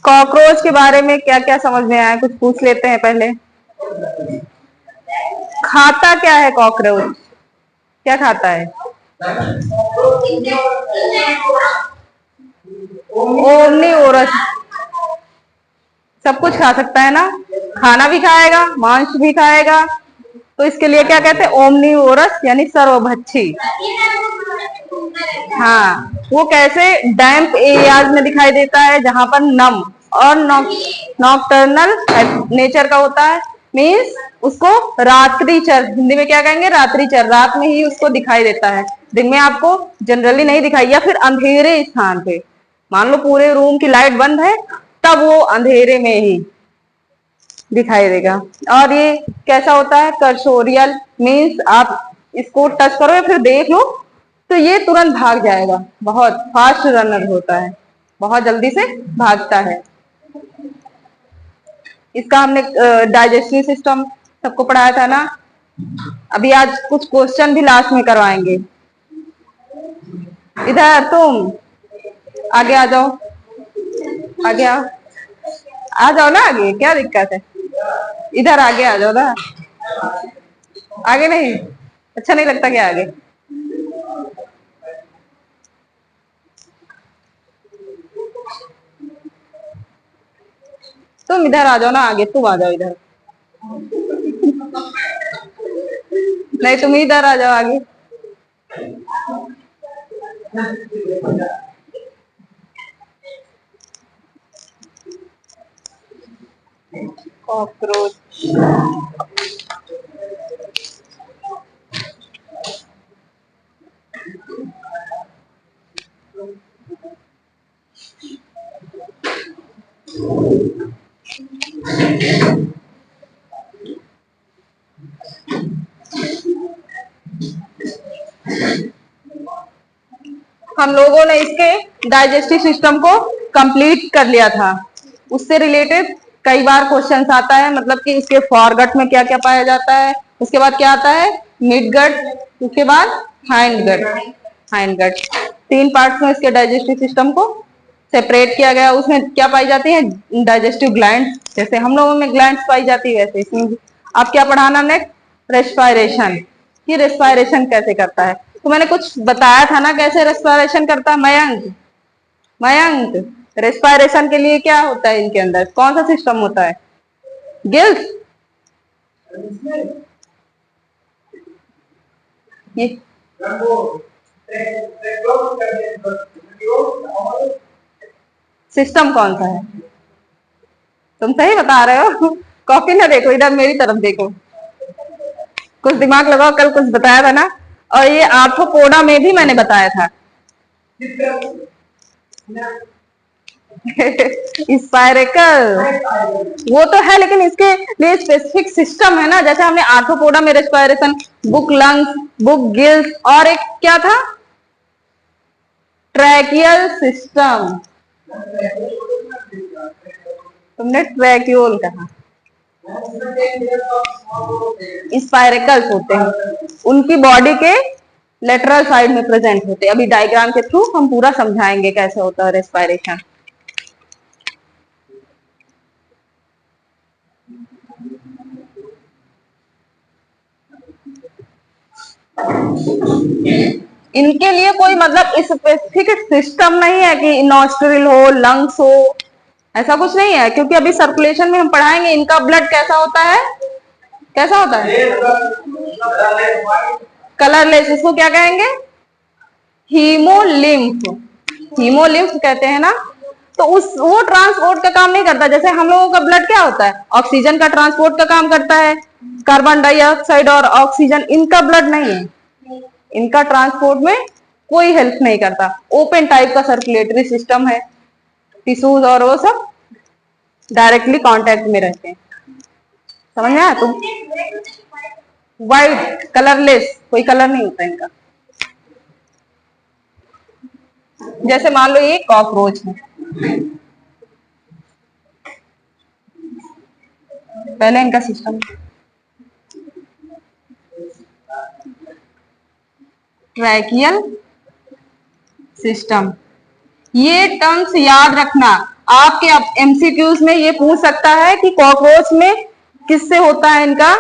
Cockroach के बारे में क्या क्या समझ में आया, कुछ पूछ लेते हैं पहले। खाता क्या है कॉकरोच, क्या खाता है? ओमनीवोरस, सब कुछ खा सकता है ना, खाना भी खाएगा मांस भी खाएगा, तो इसके लिए क्या कहते हैं, ओमनीवोरस यानी सर्वभक्षी। हाँ, वो कैसे डैम्प एरियाज में दिखाई देता है जहां पर नम और नॉकटर्नल नेचर का होता है, मीन्स उसको रात्रिचर, हिंदी में क्या कहेंगे, रात्रिचर, रात में ही उसको दिखाई देता है, दिन में आपको जनरली नहीं दिखाई, या फिर अंधेरे स्थान पे, मान लो पूरे रूम की लाइट बंद है तब वो अंधेरे में ही दिखाई देगा। और ये कैसा होता है, कर्शोरियल, मीन्स आप इसको टच करो या फिर देख लो तो ये तुरंत भाग जाएगा, बहुत फास्ट रनर होता है, बहुत जल्दी से भागता है। इसका हमने डाइजेस्टिव सिस्टम सबको पढ़ाया था ना, अभी आज कुछ क्वेश्चन भी लास्ट में करवाएंगे। इधर तुम आगे आ जाओ, आगे आ जाओ ना, आगे क्या दिक्कत है, इधर आगे आ जाओ ना, आगे नहीं, अच्छा नहीं लगता क्या आगे? तुम इधर आ जाओ ना आगे, तुम आ जाओ इधर, नहीं तुम इधर आ जाओ आगे। कॉकरोच, हम लोगों ने इसके डाइजेस्टिव सिस्टम को कंप्लीट कर लिया था, उससे रिलेटेड कई बार क्वेश्चंस आता है, मतलब कि इसके फॉरगट में क्या क्या पाया जाता है, उसके बाद क्या आता है, मिड गट, उसके बाद हाइंड गट। हाइंड गट, तीन पार्ट्स में इसके डाइजेस्टिव सिस्टम को सेपरेट किया गया। उसमें क्या पाई जाती है, डाइजेस्टिव ग्लैंड, जैसे हम लोगों में ग्लैंड्स पाई जाती है वैसे इसमें। अब क्या पढ़ाना नेक्स्ट, रेस्पायरेशन, कि रेस्पायरेशन कैसे करता है, तो मैंने कुछ बताया था ना कैसे रेस्पायरेशन करता है, मयंक, मयंक, रेस्पायरेशन के लिए क्या होता है, इनके अंदर कौन सा सिस्टम होता है, गिल्स, ये सिस्टम कौन सा है, तुम सही बता रहे हो, कॉपी ना देखो, इधर मेरी तरफ देखो, कुछ दिमाग लगाओ, कल कुछ बताया था ना, और ये आर्थ्रोपोडा में भी मैंने बताया था। स्पायरेकल, वो तो है लेकिन इसके लिए स्पेसिफिक सिस्टम है ना, जैसे हमने आर्थ्रोपोडा में respiration, book lungs, book gills, और एक क्या था, ट्रैकियल सिस्टम, तुमने ट्रैक्यूल कहा, स्पायरेकल्स होते हैं, उनकी बॉडी के लेटरल साइड में प्रेजेंट होते हैं। अभी डायग्राम के थ्रू हम पूरा समझाएंगे कैसे होता है रेस्पायरेशन। इनके लिए कोई मतलब स्पेसिफिक सिस्टम नहीं है कि नॉस्ट्रिल हो, लंग्स हो, ऐसा कुछ नहीं है, क्योंकि अभी सर्कुलेशन में हम पढ़ाएंगे इनका ब्लड कैसा होता है, कैसा होता है, कलरलेस, इसको क्या कहेंगे, हीमोलिम्फ, हीमोलिम्फ कहते हैं ना, तो उस वो ट्रांसपोर्ट का काम नहीं करता, जैसे हम लोगों का ब्लड क्या होता है, ऑक्सीजन का ट्रांसपोर्ट का काम करता है, कार्बन डाइऑक्साइड और ऑक्सीजन, इनका ब्लड नहीं है, इनका ट्रांसपोर्ट में कोई हेल्प नहीं करता, ओपन टाइप का सर्कुलेटरी सिस्टम है, टिश्यूज और वो सब डायरेक्टली कांटेक्ट में रहते हैं, समझ में आया तुम, वाइट कलरलेस, कोई कलर नहीं होता इनका, जैसे मान लो ये कॉकरोच है, पहले इनका सिस्टम, ट्रैकियल सिस्टम, ये टर्म्स याद रखना। आपके एमसीक्यूज में ये पूछ सकता है कि कॉकरोच में किससे होता है इनका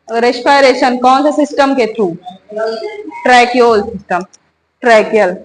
रेस्पिरेशन, कौन से सिस्टम के थ्रू? ट्रैक्योल system, tracheal.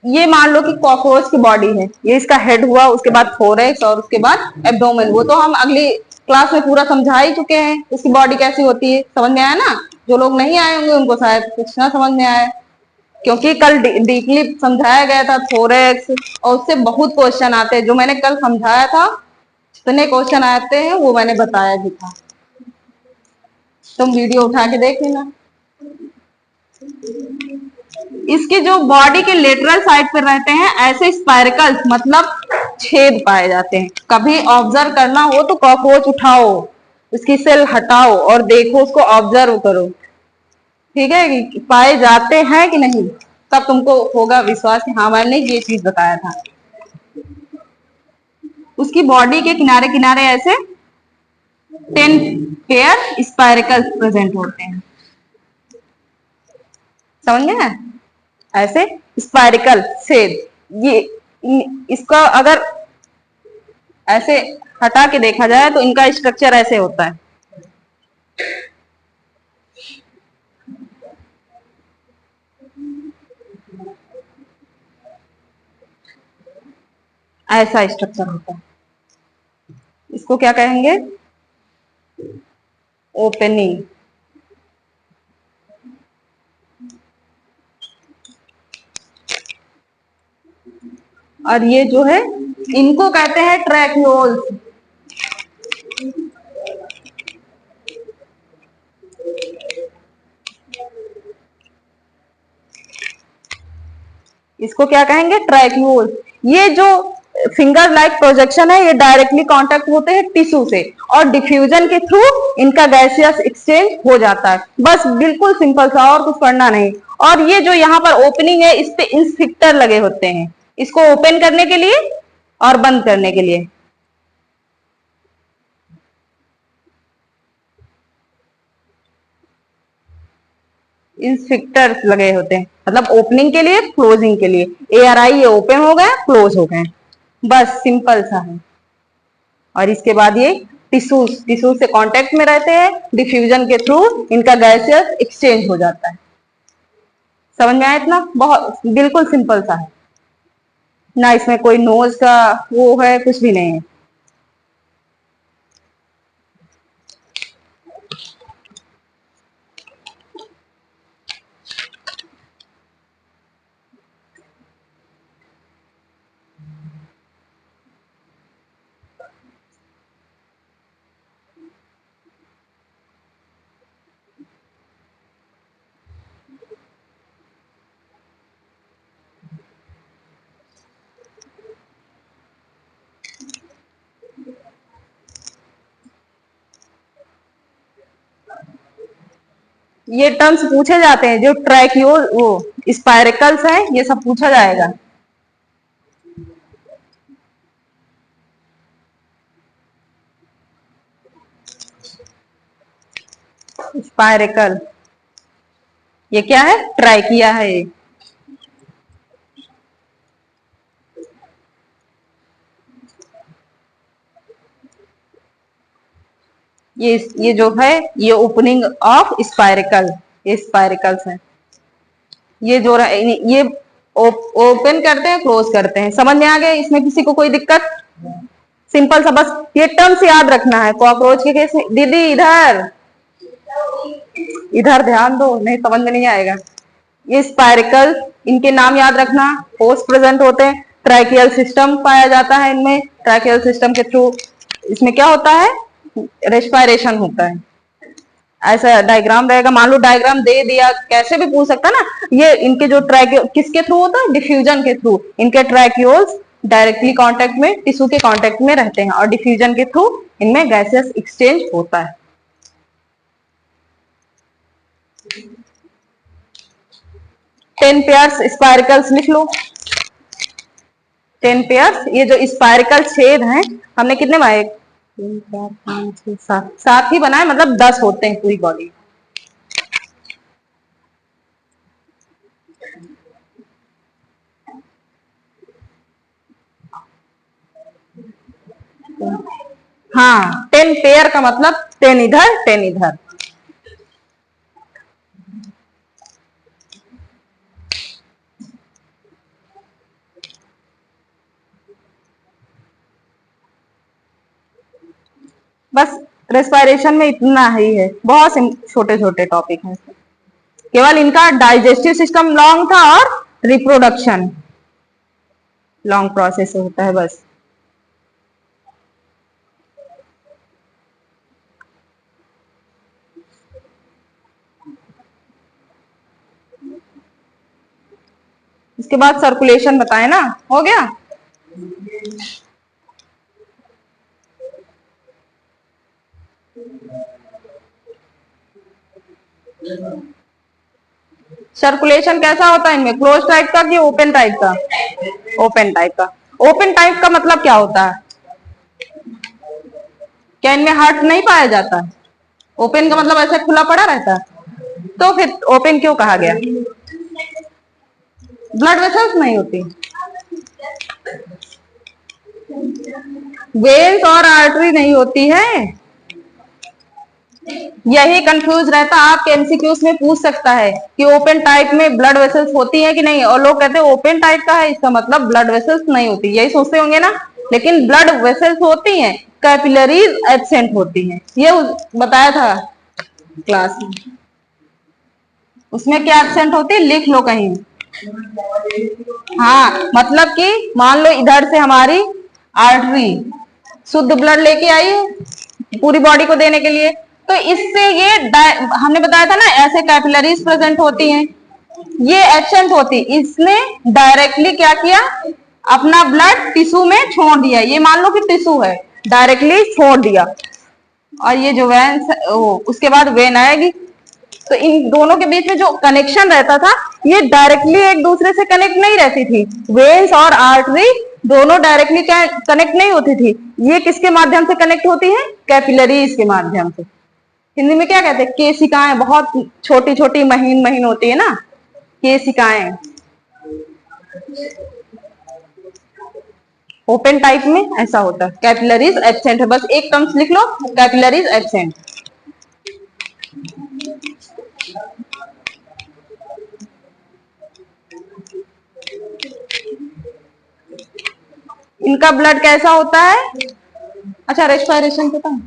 ये मान लो कि कॉकरोच की बॉडी है, ये इसका हेड हुआ, उसके बाद थोरैक्स और उसके बाद एब्डोमेन। वो तो हम अगली क्लास में पूरा समझा ही चुके हैं, उसकी बॉडी कैसी होती है, समझ में आया ना? जो लोग नहीं आए होंगे उनको शायद कुछ ना समझ में आया, क्योंकि कल डीपली समझाया गया था थोरैक्स, और उससे बहुत क्वेश्चन आते हैं। जो मैंने कल समझाया था जितने क्वेश्चन आते हैं वो मैंने बताया भी था, तुम वीडियो उठा के देख लेना। इसके जो बॉडी के लेटरल साइड पर रहते हैं ऐसे स्पाइरकल्स, मतलब छेद पाए जाते हैं। कभी ऑब्जर्व करना हो तो कॉकरोच उठाओ, उसकी सेल हटाओ और देखो, उसको ऑब्जर्व करो, ठीक है, कि पाए जाते हैं कि नहीं, तब तुमको होगा विश्वास कि हाँ मैंने ये चीज बताया था। उसकी बॉडी के किनारे किनारे ऐसे 10 पेयर स्पाइरकल्स प्रेजेंट होते हैं, समझ गए? ऐसे स्पाइरिकल छेद। ये इसका अगर ऐसे हटा के देखा जाए तो इनका स्ट्रक्चर ऐसे होता है, ऐसा स्ट्रक्चर होता है। इसको क्या कहेंगे? ओपनिंग। और ये जो है इनको कहते हैं ट्रैक्योल्स। इसको क्या कहेंगे? ट्रैक्यूल। ये जो फिंगर लाइक प्रोजेक्शन है ये डायरेक्टली कांटेक्ट होते हैं टिश्यू से, और डिफ्यूजन के थ्रू इनका गैसियस एक्सचेंज हो जाता है। बस बिल्कुल सिंपल सा, और कुछ करना नहीं। और ये जो यहाँ पर ओपनिंग है इस पे इंस्फिक्टर लगे होते हैं, इसको ओपन करने के लिए और बंद करने के लिए। इंस्फिक्टर लगे होते हैं, मतलब ओपनिंग के लिए, क्लोजिंग के लिए। एआरआई ये ओपन हो गए, क्लोज हो गए, बस सिंपल सा है। और इसके बाद ये टिश्यूज, टिश्यू से कांटेक्ट में रहते हैं, डिफ्यूजन के थ्रू इनका गैसियस एक्सचेंज हो जाता है। समझ में आया इतना? बहुत बिल्कुल सिंपल सा है ना, इसमें कोई नोज का वो है, कुछ भी नहीं है। ये टर्म्स पूछे जाते हैं, जो ट्रैक्योल वो स्पाइरिकल्स है, ये सब पूछा जाएगा। स्पाइरिकल, ये क्या है? ट्रैकिया है ये जो है ये ओपनिंग ऑफ स्पाइरिकल, ये स्पाइरिकल्स है। ये जो ये ओपन करते हैं, क्लोज करते हैं। समझ में आ गया? इसमें किसी को कोई दिक्कत? सिंपल सा, बस ये टर्म्स याद रखना है। कॉकरोच के केस में, दीदी इधर इधर ध्यान दो, नहीं समझ में नहीं आएगा। ये स्पाइरिकल, इनके नाम याद रखना, होस्ट प्रेजेंट होते हैं, ट्रैकियल सिस्टम पाया जाता है इनमें, ट्रैकियल सिस्टम के थ्रू इसमें क्या होता है? रेस्पिरेशन होता है। ऐसा डायग्राम रहेगा, मान लो डायग्राम दे दिया, कैसे भी पूछ सकता ना। ये इनके जो ट्रैक्यो किसके थ्रू होता है? डिफ्यूजन के थ्रू। इनके ट्रैक्योल्स डायरेक्टली कांटेक्ट में, टिश्यू के कांटेक्ट में रहते हैं, और डिफ्यूजन के थ्रू इनमें गैसेस एक्सचेंज होता है। 10 पेयर्स स्पाइरिकल्स लिख लो। 10 पेयर्स। ये जो स्पायरिकल छेद हैं हमने कितने बनाए? 3 4 5 6 7 7 ही बनाए, मतलब 10 होते हैं पूरी बॉडी। हाँ, 10 पेयर का मतलब 10 इधर 10 इधर। बस रेस्पिरेशन में इतना ही है, बहुत छोटे छोटे टॉपिक हैं, केवल इनका डाइजेस्टिव सिस्टम लॉन्ग था और रिप्रोडक्शन लॉन्ग प्रोसेस होता है बस। इसके बाद सर्कुलेशन बताए ना, हो गया। सर्कुलेशन कैसा होता है इनमें, क्लोज टाइप का कि ओपन टाइप का? ओपन टाइप का। ओपन टाइप का मतलब क्या होता है? क्या इनमें हार्ट नहीं पाया जाता? ओपन का मतलब ऐसे खुला पड़ा रहता है, तो फिर ओपन क्यों कहा गया? ब्लड वेसल्स नहीं होती, वेन्स और आर्टरी नहीं होती है। यही कंफ्यूज रहता, आपके एमसीक्यूज में पूछ सकता है कि ओपन टाइप में ब्लड वेसल्स होती है कि नहीं, और लोग कहते हैं ओपन टाइप का है इसका मतलब ब्लड वेसल्स नहीं होती, यही सोचते होंगे ना। लेकिन ब्लड वेसल्स होती हैं, कैपिलरीज एब्सेंट होती हैं, ये बताया था क्लास में। उसमें क्या एब्सेंट होती है, लिख लो कहीं। हाँ, मतलब कि मान लो इधर से हमारी आर्टरी शुद्ध ब्लड लेके आई है पूरी बॉडी को देने के लिए, तो इससे ये हमने बताया था ना ऐसे कैपिलरीज प्रेजेंट होती हैं, ये एब्सेंट होती, इसने डायरेक्टली क्या किया, अपना ब्लड टिश्यू में छोड़ दिया। ये मान लो कि टिश्यू है, डायरेक्टली छोड़ दिया, और ये जो वेन उसके बाद वेन आएगी, तो इन दोनों के बीच में जो कनेक्शन रहता था ये डायरेक्टली एक दूसरे से कनेक्ट नहीं रहती थी। वेन्स और आर्टरी दोनों डायरेक्टली कनेक्ट नहीं होती थी, ये किसके माध्यम से कनेक्ट होती है, कैपिलरीज के माध्यम से। हिंदी में क्या कहते हैं, केशिकाएं, बहुत छोटी छोटी महीन महीन होती है ना, केशिकाएं। ओपन टाइप में ऐसा होता है, कैपिलरीज एब्सेंट है, बस एक टर्म्स लिख लो, कैपिलरीज एब्सेंट। इनका ब्लड कैसा होता है? अच्छा, रेस्पिरेशन पता है?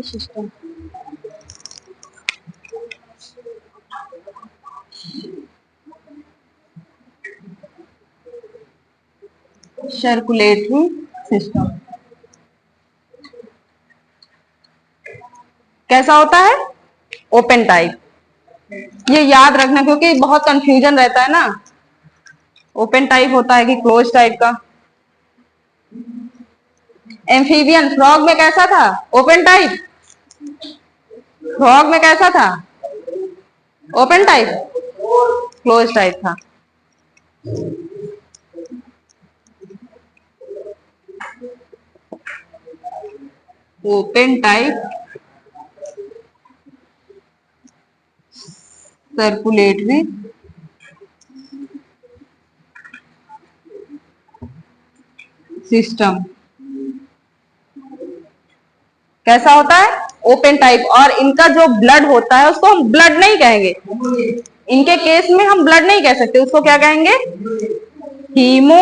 सिस्टम, सर्कुलेटरी सिस्टम कैसा होता है, ओपन टाइप। ये याद रखना क्योंकि बहुत कंफ्यूजन रहता है ना, ओपन टाइप होता है कि क्लोज टाइप का। एम्फीबियन फ्रॉग में कैसा था, ओपन टाइप। फ्रॉग में कैसा था, ओपन टाइप, क्लोज टाइप था। ओपन टाइप सर्कुलेटरी सिस्टम कैसा होता है, ओपन टाइप। और इनका जो ब्लड होता है उसको हम ब्लड नहीं कहेंगे, इनके केस में हम ब्लड नहीं कह सकते, उसको क्या कहेंगे, हीमो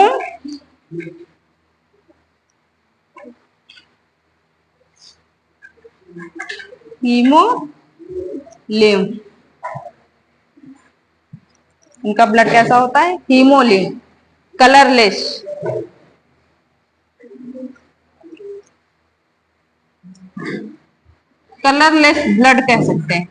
हीमोलिम्फ। इनका ब्लड कैसा होता है, हीमोलिम्फ, कलरलेस। कलरलेस ब्लड कह सकते हैं।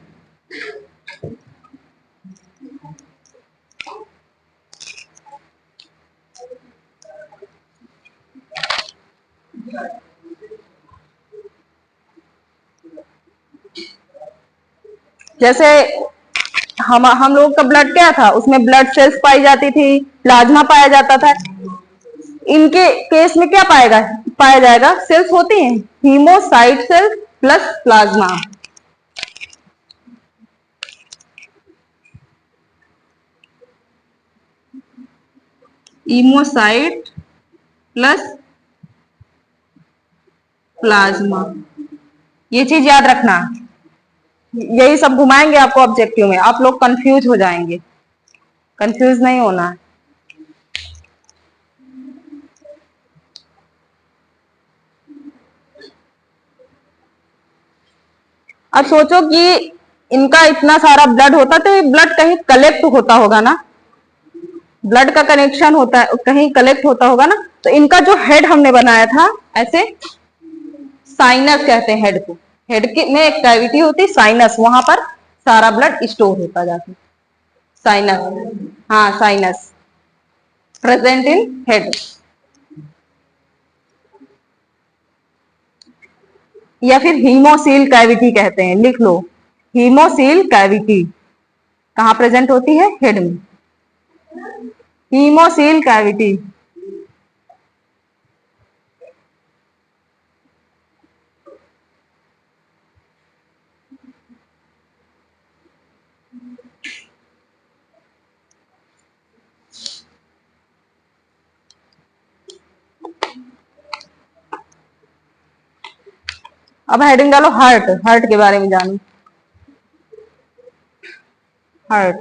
जैसे हम लोग का ब्लड क्या था, उसमें ब्लड सेल्स पाई जाती थी, प्लाज्मा पाया जाता था। इनके केस में क्या पाया जाएगा, सेल्स होती हैं, haemocyte cells plus plasma. Haemocyte plus plasma, ये चीज याद रखना। यही सब घुमाएंगे आपको ऑब्जेक्टिव में, आप लोग कंफ्यूज हो जाएंगे, कंफ्यूज नहीं होना है। अब सोचो कि इनका इतना सारा ब्लड होता तो ये ब्लड कहीं कलेक्ट होता होगा ना, ब्लड का कनेक्शन होता है, कहीं कलेक्ट होता होगा ना। तो इनका जो हेड हमने बनाया था ऐसे, साइनस कहते हैं हेड को। हेड के में एक कैविटी होती, साइनस, वहां पर सारा ब्लड स्टोर होता जाता। साइनस, हाँ साइनस प्रेजेंट इन हेड। या फिर हीमोसील कैविटी कहते हैं, लिख लो, हीमोसील कैविटी कहाँ प्रेजेंट होती है, हेड में, हीमोसील कैविटी। अब हेडिंग डालो हार्ट, हार्ट के बारे में जानो। हार्ट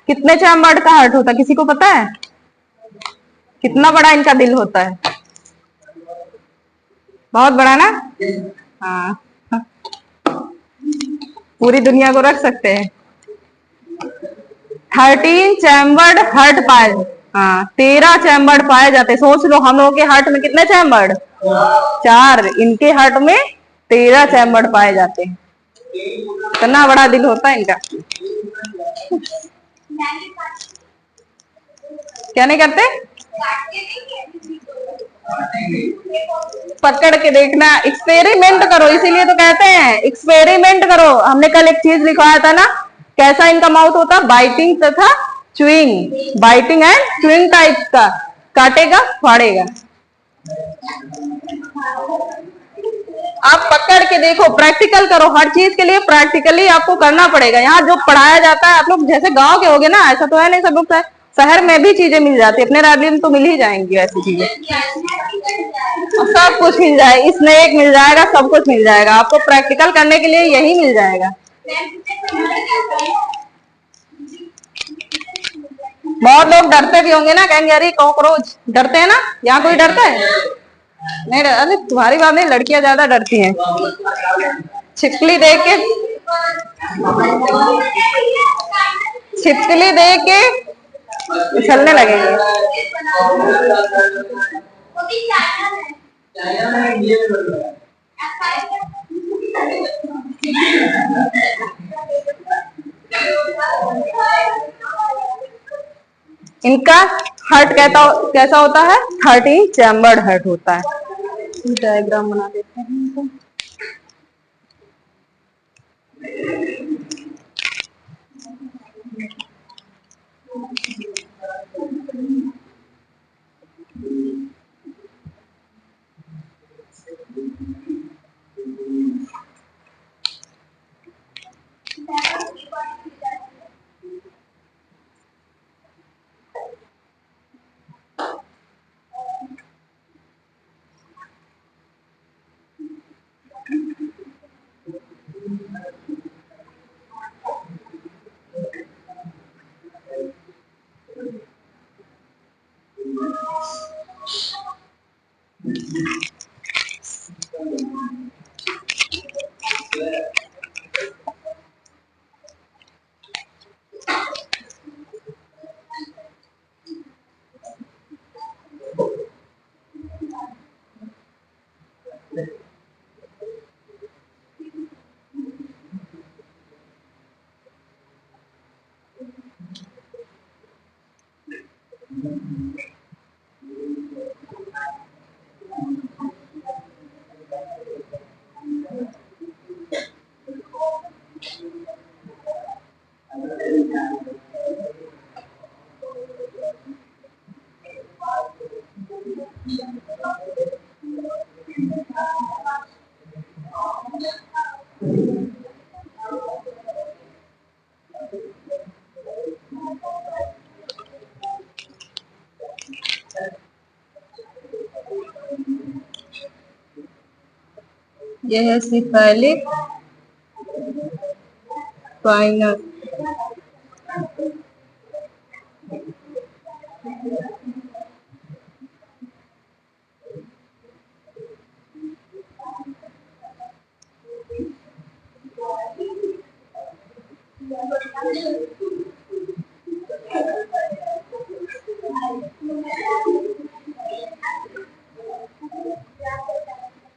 कितने चैम्बर्ड का हार्ट होता है, किसी को पता है, कितना बड़ा इनका दिल होता है, बहुत बड़ा ना, हाँ, पूरी दुनिया को रख सकते हैं। 13 चैम्बर्ड हार्ट पाए, हाँ 13 चैम्बर्ड पाए जाते। सोच लो हम लोगों के हार्ट में कितने चैम्बर्ड, 4, इनके हार्ट में 13 चैम्बर्ड पाए जाते हैं। इतना बड़ा दिल होता है इनका। क्या नहीं करते, पकड़ के देखना, एक्सपेरिमेंट करो, इसीलिए तो कहते हैं एक्सपेरिमेंट करो। हमने कल एक चीज लिखवाया था ना, कैसा इनका माउथ होता, बाइटिंग तथा chewing, biting and chewing type का, काटेगा फाड़ेगा। आप पकड़ के देखो, प्रैक्टिकल करो, हर चीज के लिए प्रैक्टिकली आपको करना पड़ेगा। यहाँ जो पढ़ाया जाता है, आप लोग जैसे गांव के होगे ना, ऐसा तो है नहीं सब लोग शहर में भी चीजें मिल जाती है, अपने राज्य में तो मिल ही जाएंगी ऐसी चीजें, सब कुछ मिल जाएगा, स्नेक मिल जाएगा, सब कुछ मिल जाएगा, आपको प्रैक्टिकल करने के लिए यही मिल जाएगा। बहुत लोग डरते भी होंगे ना, कहेंगे अरे कॉकरोच, डरते हैं ना, यहाँ कोई डरता है नहीं? अरे तुम्हारी बात नहीं, लड़कियां ज्यादा डरती हैं, छिपकली देख के, छिपकली देख के उछलने लगेंगे। इनका हार्ट कैसा होता है, 13 चैम्बर्ड हार्ट होता है। डायग्राम बना देते हैं इनको। ये है सिफालिक स्पाइनस।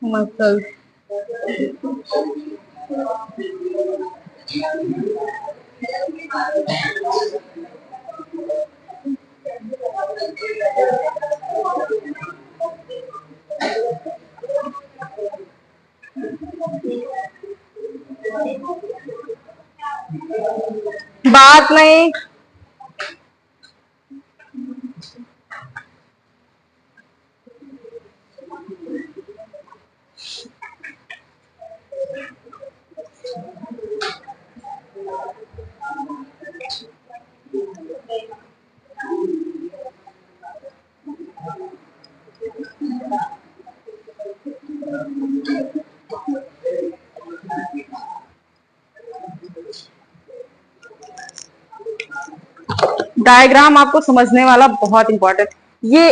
मसल बात नहीं। डायग्राम आपको समझने वाला बहुत इंपॉर्टेंट। ये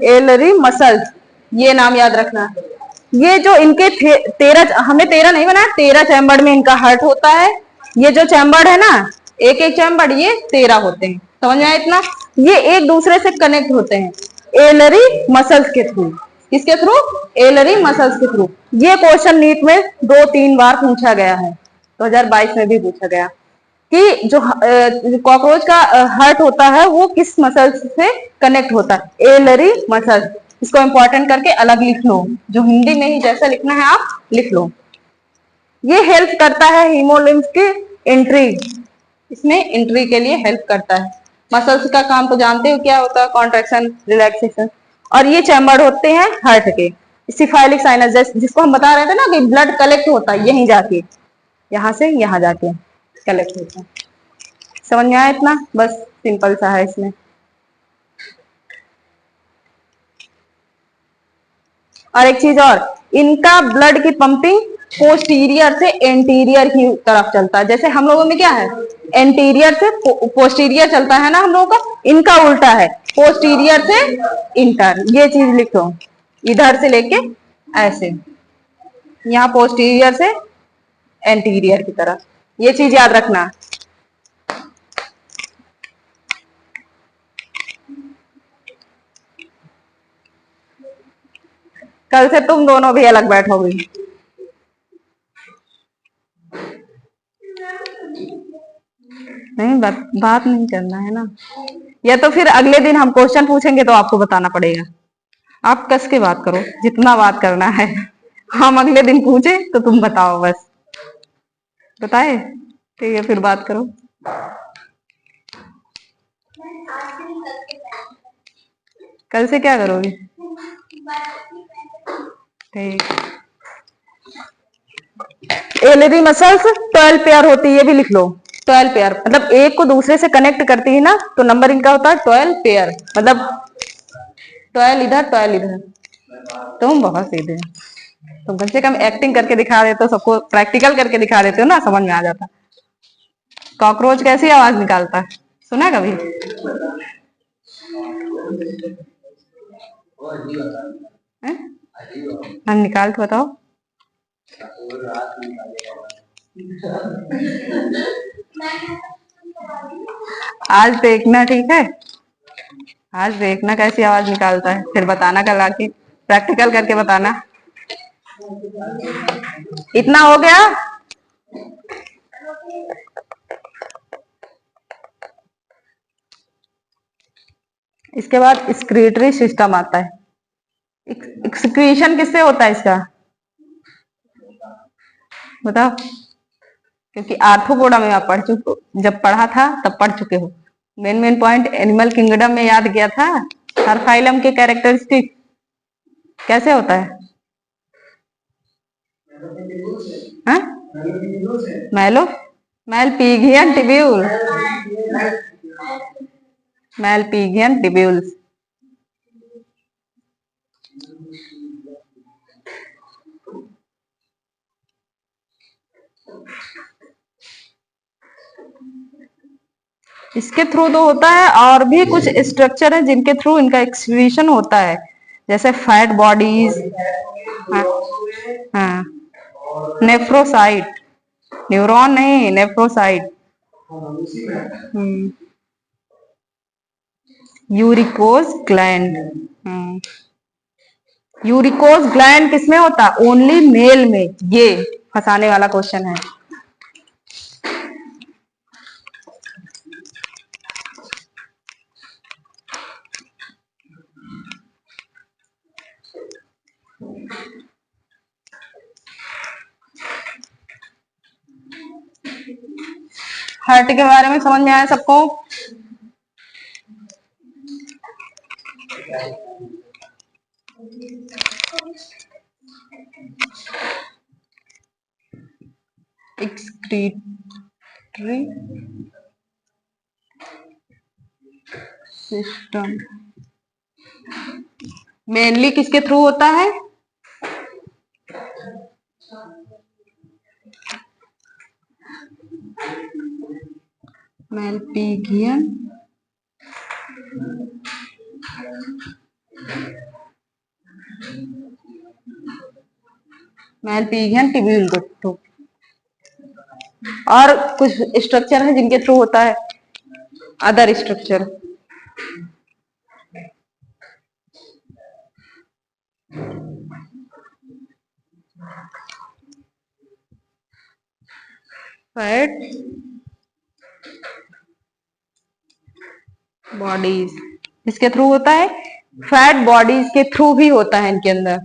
एलरी मसल्स, ये नाम याद रखना। ये जो इनके 13, हमने 13 नहीं बनाया, 13 चैम्बर में इनका हार्ट होता है। ये जो चैम्बर है ना, एक एक चैम्बर, ये 13 होते हैं। समझ में आया इतना? ये एक दूसरे से कनेक्ट होते हैं एलरी मसल्स के थ्रू। किसके थ्रू? एलरी मसल्स के थ्रू। ये क्वेश्चन नीट में 2-3 बार पूछा गया है, 2022 में भी पूछा गया कि जो कॉकरोच का हार्ट होता है वो किस मसल से कनेक्ट होता है? एलरी मसल। इसको इंपॉर्टेंट करके अलग लिख लो, जो हिंदी में ही जैसा लिखना है आप लिख लो। ये हेल्प करता है हीमोलिम्फ की एंट्री, इसमें एंट्री के लिए हेल्प करता है। मसल्स का काम तो जानते हो क्या होता है? Contraction, relaxation. और ये चैम्बर होते हैं हार्ट के। सिफाइलिक साइनस, जिसको हम बता रहे थे ना कि ब्लड कलेक्ट होता है यहीं जाके, यहां से यहां जाके कलेक्ट होता है। समझ में आया इतना? बस सिंपल सा है इसमें। और एक चीज और, इनका ब्लड की पंपिंग पोस्टीरियर से एंटीरियर की तरफ चलता है। जैसे हम लोगों में क्या है, एंटीरियर से पोस्टीरियर चलता है ना हम लोगों का, इनका उल्टा है, पोस्टीरियर से इंटर। ये चीज लिखो, इधर से लेके ऐसे, यहाँ पोस्टीरियर से एंटीरियर की तरफ, ये चीज याद रखना। कल से तुम दोनों भी अलग बैठोगी। नहीं, बात नहीं करना है ना, या तो फिर अगले दिन हम क्वेश्चन पूछेंगे तो आपको बताना पड़ेगा। आप कस के बात करो, जितना बात करना है। हम अगले दिन पूछे तो तुम बताओ, बस बताए, ठीक है, फिर बात करो। कल से क्या करोगे? ठीक। एलरी मसल्स 12 पेयर होती है, ये भी लिख लो। 12 पेयर मतलब एक को दूसरे से कनेक्ट करती है ना, तो नंबर इनका होता है 12 पेयर। मतलब 12 इधर 12 इधर। तुम बहुत सीधे, तुम कम से कम एक्टिंग करके दिखा देते हो, सबको प्रैक्टिकल करके दिखा देते हो ना, समझ में आ जाता। कॉकरोच कैसी आवाज निकालता है, सुना कभी? है? हम निकाल के बताओ। आज देखना, ठीक है? आज देखना कैसी आवाज निकालता है, फिर बताना कल आके, प्रैक्टिकल करके बताना। इतना हो गया? इसके बाद एक्सक्रीटरी सिस्टम आता है। एक्सक्रीशन किससे होता है इसका, बताओ? क्योंकि आर्थ्रोपोडा में आप पढ़ चुके, जब पढ़ा था तब पढ़ चुके हो। Main main point animal kingdom में याद किया था। हर फाइलम के कैरेक्टरिस्टिक कैसे होता है? हाँ? मैलो मैलपीगियन टिब्यूल, मैलपीगियन टिब्यूल्स। इसके थ्रू तो होता है, और भी कुछ स्ट्रक्चर है जिनके थ्रू इनका एक्सक्रीशन होता है, जैसे फैट बॉडीज। हाँ, हाँ, नेफ्रोसाइट, न्यूरॉन नहीं, nephrocyte. Uricose gland. Uricose gland किसमें होता है? ओनली मेल में। ये फंसाने वाला क्वेश्चन है। हार्ट के बारे में समझ में आया सबको? एक्सक्रीटरी सिस्टम मेनली किसके थ्रू होता है? मैलपीगियन ट्यूब्यूल के थ्रू। और कुछ स्ट्रक्चर है जिनके थ्रू होता है, अदर स्ट्रक्चर। फैट बॉडीज इसके थ्रू होता है, फैट बॉडीज के थ्रू भी होता है इनके अंदर।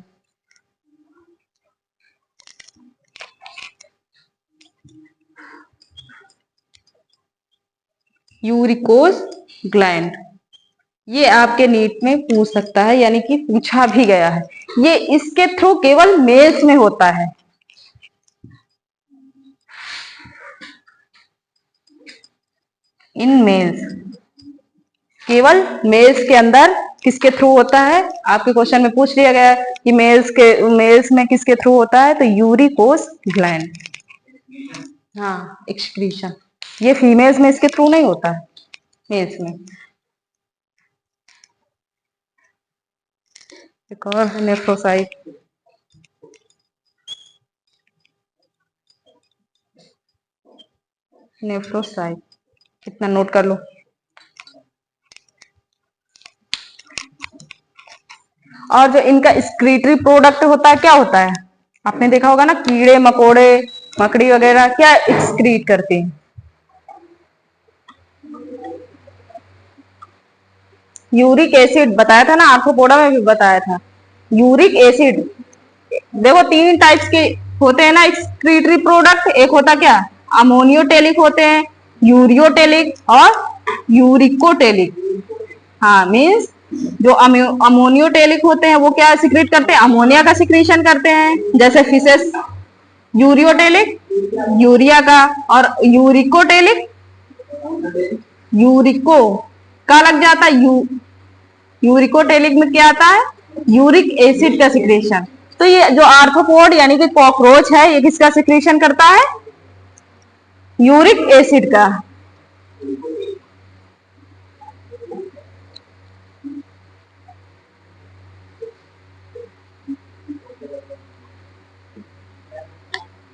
यूरिकोज ग्लैंड, ये आपके नीट में पूछ सकता है, यानी कि पूछा भी गया है। ये इसके थ्रू केवल मेल्स में होता है। इन मेल्स, केवल मेल्स के अंदर किसके थ्रू होता है? आपके क्वेश्चन में पूछ लिया गया है कि मेल्स में किसके थ्रू होता है, तो यूरिकोज ग्लैंड। हाँ, एक्सक्रीशन। ये फीमेल्स में इसके थ्रू नहीं होता है, मेल्स में। एक और है नेफ्रोसाइट। नेफ्रोसाइट कितना नोट कर लो। और जो इनका एक्सक्रीटरी प्रोडक्ट होता है, क्या होता है? आपने देखा होगा ना, कीड़े मकोड़े, मकड़ी वगैरह क्या एक्सक्रीट करते हैं? यूरिक एसिड बताया था ना, आर्थ्रोपोडा में भी बताया था। यूरिक एसिड, देखो 3 टाइप्स के होते हैं ना एक्सक्रीटरी प्रोडक्ट। एक होता क्या? अमोनियोटेलिक होते हैं, यूरियोटेलिक और यूरिकोटेलिक। हाँ, मीन्स जो अमोनियोटेलिक होते हैं वो क्या सिक्रेट करते हैं? अमोनिया का सिक्रीशन करते हैं, जैसे फिशेस। यूरियोटेलिक यूरिया का, और यूरिकोटेलिक यूरिको का लग जाता है। यूरिकोटेलिक में क्या आता है? यूरिक एसिड का सिक्रेशन। तो ये जो आर्थ्रोपोड यानी कि कॉकरोच है, ये किसका सिक्रेशन करता है? यूरिक एसिड का।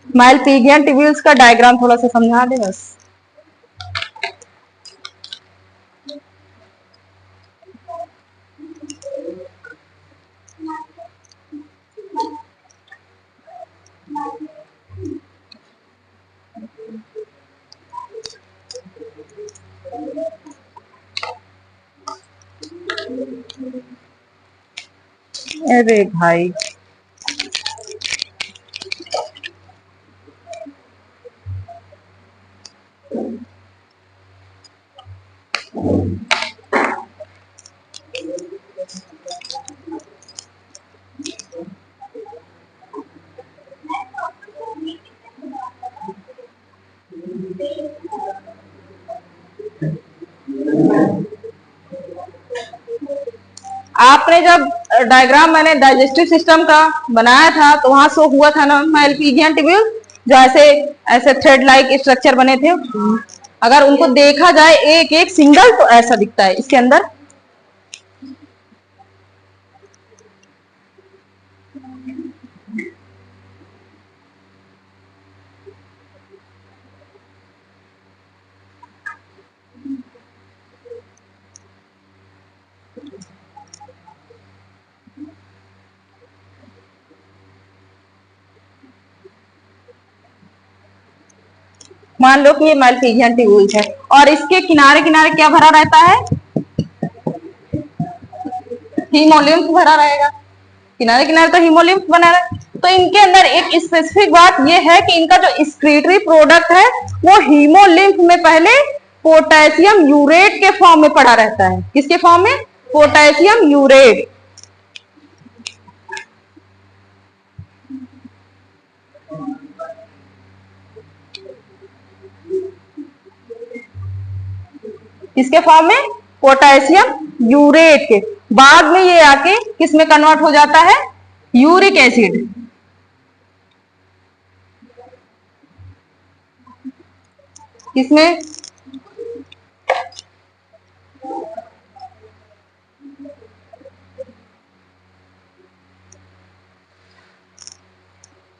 माइलपीगियन ट्यूब्यूल्स का डायग्राम थोड़ा सा समझा दे बस। अरे भाई, आपने जब डायग्राम मैंने डाइजेस्टिव सिस्टम का बनाया था तो वहां शो हुआ था ना माइलपीगियन ट्यूब्यूल, जो ऐसे ऐसे थ्रेड लाइक स्ट्रक्चर बने थे। अगर उनको देखा जाए एक एक सिंगल तो ऐसा दिखता है इसके अंदर। मान लो कि ये मैल्पिजियन ट्यूब्यूल्स है और इसके किनारे किनारे क्या भरा रहता है, हीमोलिम्फ भरा रहेगा। किनारे किनारे तो हीमोलिम्फ बना रहा है। तो इनके अंदर एक स्पेसिफिक बात ये है कि इनका जो एक्सक्रीटरी प्रोडक्ट है वो हीमोलिम्फ में पहले पोटेशियम यूरेट के फॉर्म में पड़ा रहता है। किसके फॉर्म में? Potassium urate. किसके फॉर्म में? पोटेशियम यूरेट के। बाद में ये आके किस में कन्वर्ट हो जाता है? Uric acid. किसमें?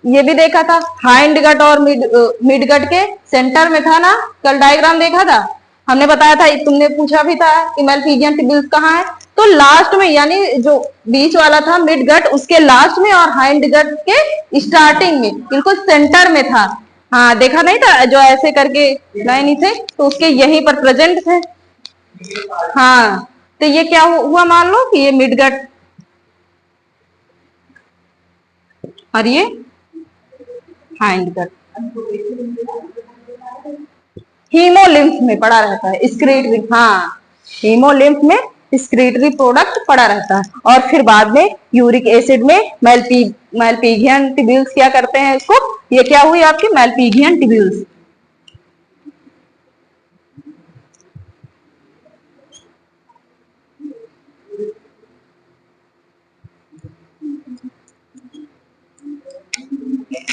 ये भी देखा था, हाइंड गट और मिड गट के सेंटर में था ना, कल डायग्राम देखा था हमने, बताया था, तुमने पूछा भी था कि मैल्पिजियन ट्यूब्यूल्स कहाँ है। तो लास्ट में, यानी जो बीच वाला था मिड गट उसके लास्ट में और हाइंड गट के स्टार्टिंग में, बिल्कुल सेंटर में था। हाँ देखा नहीं था, जो ऐसे करके लाइन थे तो उसके यहीं पर प्रेजेंट थे। हाँ, तो ये क्या हुआ, मान लो कि ये मिड गट और ये हाइंड गट हीमोलिम्फ में पड़ा रहता है, स्क्रीटरी। हाँ, हीमोलिम्फ में स्क्रीटरी प्रोडक्ट पड़ा रहता है और फिर बाद में यूरिक एसिड में मैल्पिजियन ट्यूब्यूल्स क्या करते हैं इसको। ये क्या हुई आपकी मैल्पिजियन ट्यूब्यूल्स।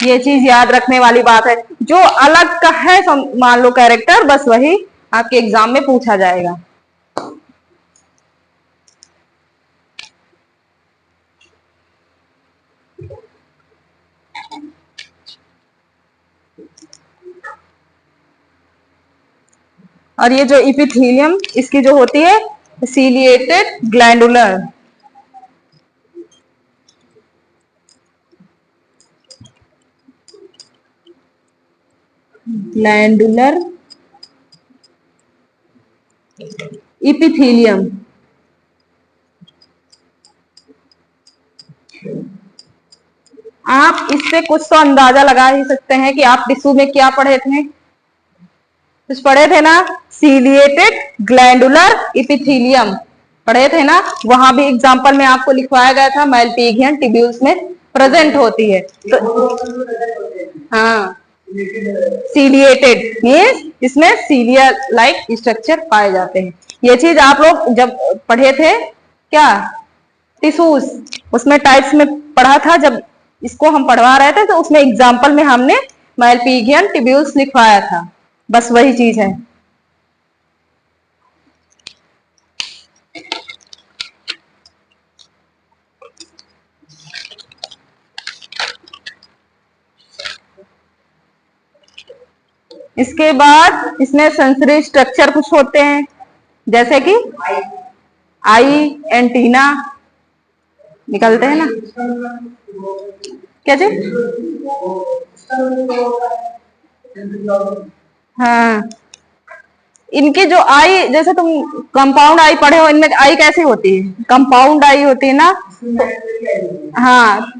ये चीज याद रखने वाली बात है, जो अलग का है मान लो कैरेक्टर, बस वही आपके एग्जाम में पूछा जाएगा। और ये जो इपिथीलियम इसकी जो होती है सीलिएटेड ग्लैंडुलर, ग्लैंडुलर इपिथीलियम। आप इससे कुछ तो अंदाजा लगा ही सकते हैं कि आप टिश्यू में क्या पढ़े थे, कुछ पढ़े थे ना, सीलिएटेड ग्लैंडुलर इपिथीलियम पढ़े थे ना। वहां भी एग्जांपल में आपको लिखवाया गया था मैल्पिजियन ट्यूब्यूल्स में प्रेजेंट होती है। तो हाँ, सीलिएटेड मीन्स इसमें सीलिया लाइक स्ट्रक्चर पाए जाते हैं। ये चीज आप लोग जब पढ़े थे क्या, टिश्यूज, उसमें टाइप्स में पढ़ा था, जब इसको हम पढ़वा रहे थे तो उसमें एग्जाम्पल में हमने मैल्पिजियन ट्यूब्यूल्स लिखवाया था, बस वही चीज है। इसके बाद इसमें सेंसरी स्ट्रक्चर कुछ होते हैं, जैसे कि आई एंटीना निकलते हैं ना, क्या चीज? हाँ, इनके जो आई, जैसे तुम कंपाउंड आई पढ़े हो, इनमें आई कैसे होती है, कंपाउंड आई होती है ना। हाँ,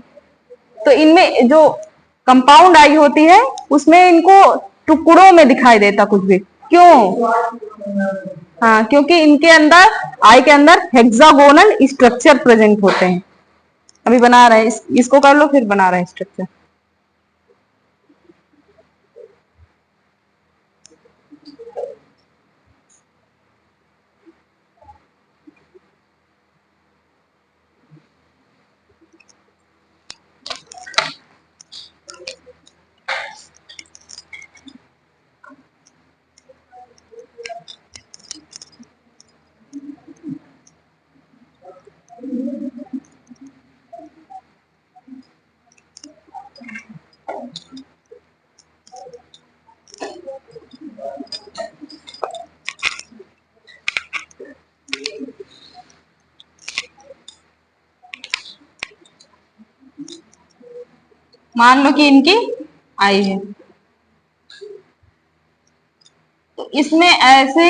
तो इनमें जो कंपाउंड आई होती है उसमें इनको टुकड़ों में दिखाई देता कुछ भी, क्यों? हाँ, क्योंकि इनके अंदर, आई के अंदर हेक्सागोनल स्ट्रक्चर प्रेजेंट होते हैं। अभी बना रहे हैं इसको कर लो, फिर बना रहे हैं स्ट्रक्चर। मान लो कि इनकी आई है, तो इसमें ऐसे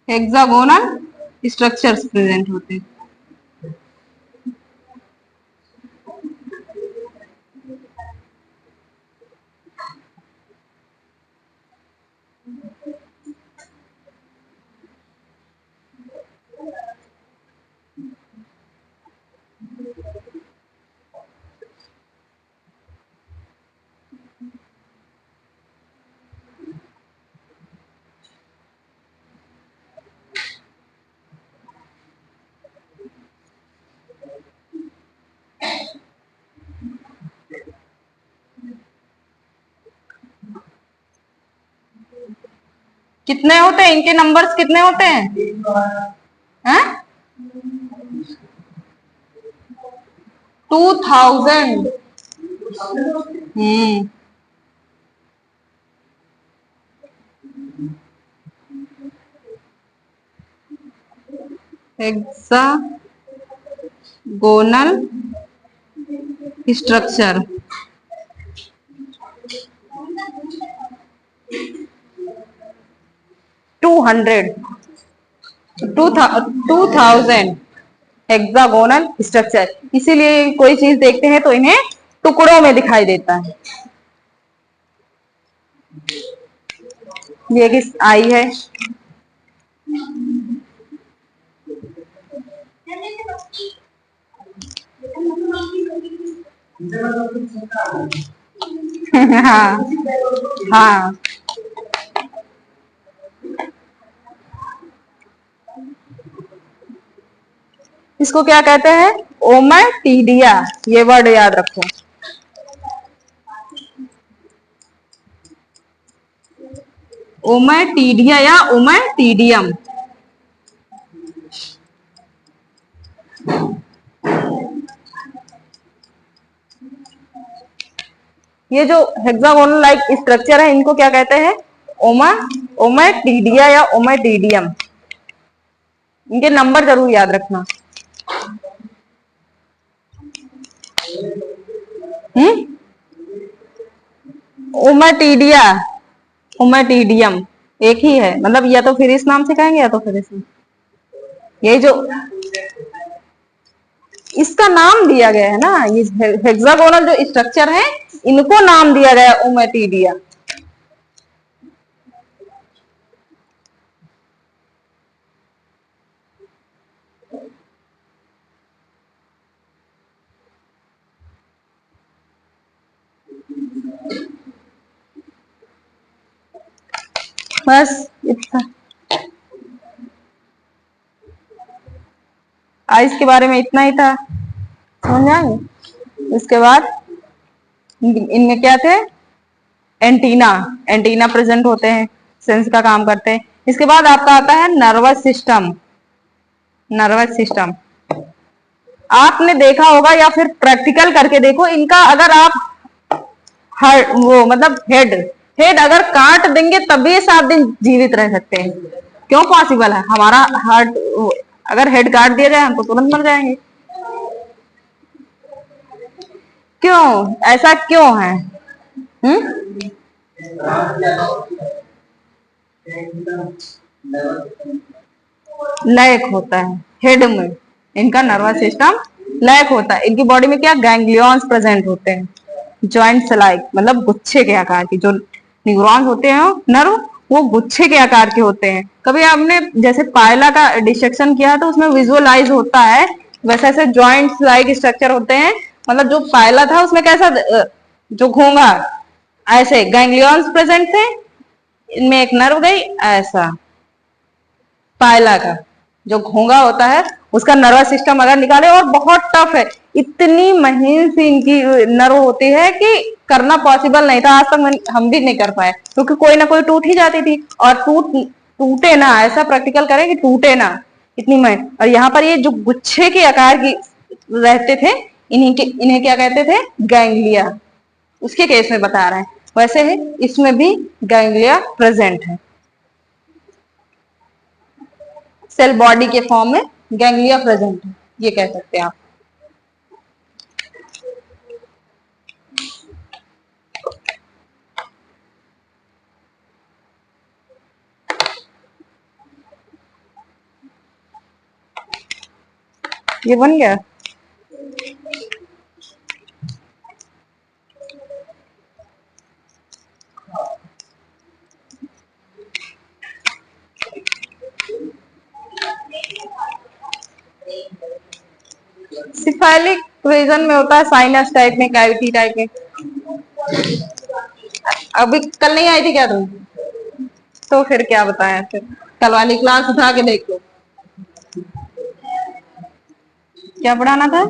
हेक्सागोनल स्ट्रक्चर्स प्रेजेंट होते हैं। कितने होते हैं इनके नंबर्स, कितने होते हैं? 2000। हम्म। Hexagonal structure, 200, 2000 hexagonal structure. इसीलिए कोई चीज देखते हैं तो इन्हें टुकड़ों में दिखाई देता है। ये किस आई है, हाँ हाँ। इसको क्या कहते हैं? ओमैटिडिया। ये वर्ड याद रखो। ओमैटिडिया या ओमैटिडियम। ये जो हेक्सागोनल लाइक स्ट्रक्चर है इनको क्या कहते हैं? ओमा ओमैटिडिया या ओमैटिडियम। इनके नंबर जरूर याद रखना। ओमैटिडिया, ओमैटिडियम एक ही है, मतलब या तो फिर इस नाम से कहेंगे या तो फिर इस नाम। ये जो इसका नाम दिया गया है ना, ये हेक्सागोनल जो स्ट्रक्चर है इनको नाम दिया गया है ओमैटिडिया। बस इतना। आइस के बारे में इतना ही था, समझ आए? इसके बाद इनमें क्या थे? एंटीना, एंटीना प्रेजेंट होते हैं, सेंस का काम करते हैं। इसके बाद आपका आता है नर्वस सिस्टम। नर्वस सिस्टम आपने देखा होगा या फिर प्रैक्टिकल करके देखो इनका। अगर आप वो मतलब हेड हेड अगर काट देंगे तभी ये 7 दिन जीवित रह सकते हैं। क्यों पॉसिबल है? हमारा हार्ट, अगर हेड काट दिया जाए हम तो तुरंत मर जाएंगे। क्यों ऐसा क्यों है? लैक होता है हेड में, इनका नर्वस सिस्टम लैक होता है। इनकी बॉडी में क्या गैंग्लियंस प्रेजेंट होते हैं, जॉइंट्स लाइक, मतलब गुच्छे के आकार के जो न्यूरॉन्स होते हैं नर्व, वो गुच्छे के आकार के होते हैं। कभी आपने जैसे पायला का डिसेक्शन किया तो उसमें विजुअलाइज होता है, वैसे ऐसे जॉइंट्स लाइक स्ट्रक्चर होते हैं। मतलब जो पायला था उसमें कैसा, जो घोंगा, ऐसे गैंग्लियंस प्रेजेंट थे, इनमें एक नर्व गई ऐसा। पायला का जो घोंगा होता है उसका नर्वस सिस्टम अगर निकाले, और बहुत टफ है, इतनी महीन सी इनकी नर्व होती है कि करना पॉसिबल नहीं था। आज तक हम भी नहीं कर पाए, क्योंकि कोई ना कोई टूट ही जाती थी। और टूटे ना, ऐसा प्रैक्टिकल करें कि टूटे ना, इतनी महीन। और यहाँ पर ये जो गुच्छे के आकार की रहते थे, इन्हें क्या कहते थे? गैंग्लिया। उसके केस में बता रहे हैं। वैसे है इसमें भी गैंग्लिया प्रेजेंट है, सेल बॉडी के फॉर्म में गैंग्लिया प्रेजेंट है, ये कह सकते हैं आप। ये बन गया। सिफालिक रीजन में होता है साइनस टाइप में, कैविटी टाइप में। अभी कल नहीं आई थी क्या तुम? तो फिर क्या बताया फिर? कल वाली क्लास उठा के देख लो, क्या पढ़ाना था।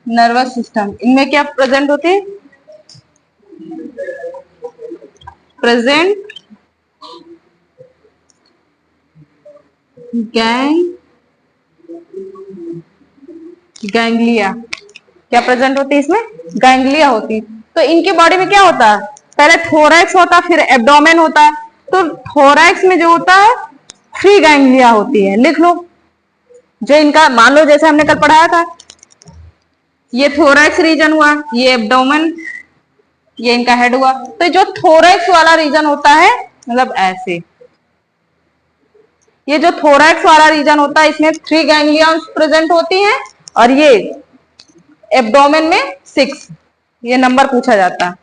नर्वस सिस्टम, इनमें क्या प्रेजेंट होती है? Present gang ganglia. क्या प्रेजेंट होती है इसमें? गैंग्लिया होती। तो इनके बॉडी में क्या होता है? पहले थोरैक्स होता है, फिर एब्डोमेन होता है। तो थोरैक्स में जो होता है 3 गैंग्लिया होती है, लिख लो। जो इनका मान लो जैसे हमने कल पढ़ाया था, ये थोरैक्स रीजन हुआ, ये एब्डोमेन, ये इनका हेड हुआ। तो जो थोरैक्स वाला रीजन होता है, मतलब ऐसे, ये जो थोरैक्स वाला रीजन होता है इसमें 3 गैंग्लियंस प्रेजेंट होती हैं, और ये एब्डोमेन में 6। ये नंबर पूछा जाता है।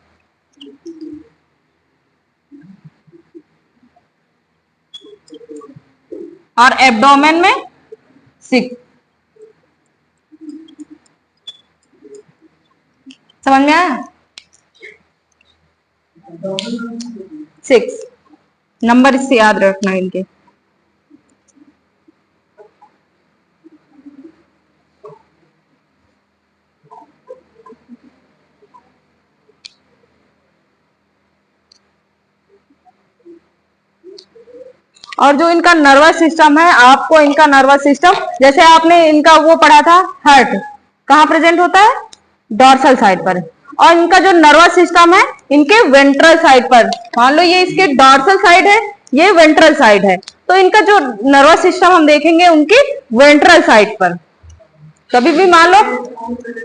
और एब्डोमेन में 6। समझ में आया? 6 नंबर इससे याद रखना इनके। और जो इनका नर्वस सिस्टम है, आपको इनका नर्वस सिस्टम, जैसे आपने इनका वो पढ़ा था, हार्ट कहाँ प्रेजेंट होता है? डॉर्सल साइड पर। और इनका जो नर्वस सिस्टम है इनके वेंट्रल साइड पर। मान लो ये इसके डॉर्सल साइड है, ये वेंट्रल साइड है, तो इनका जो नर्वस सिस्टम हम देखेंगे उनकी वेंट्रल साइड पर। कभी भी मान लो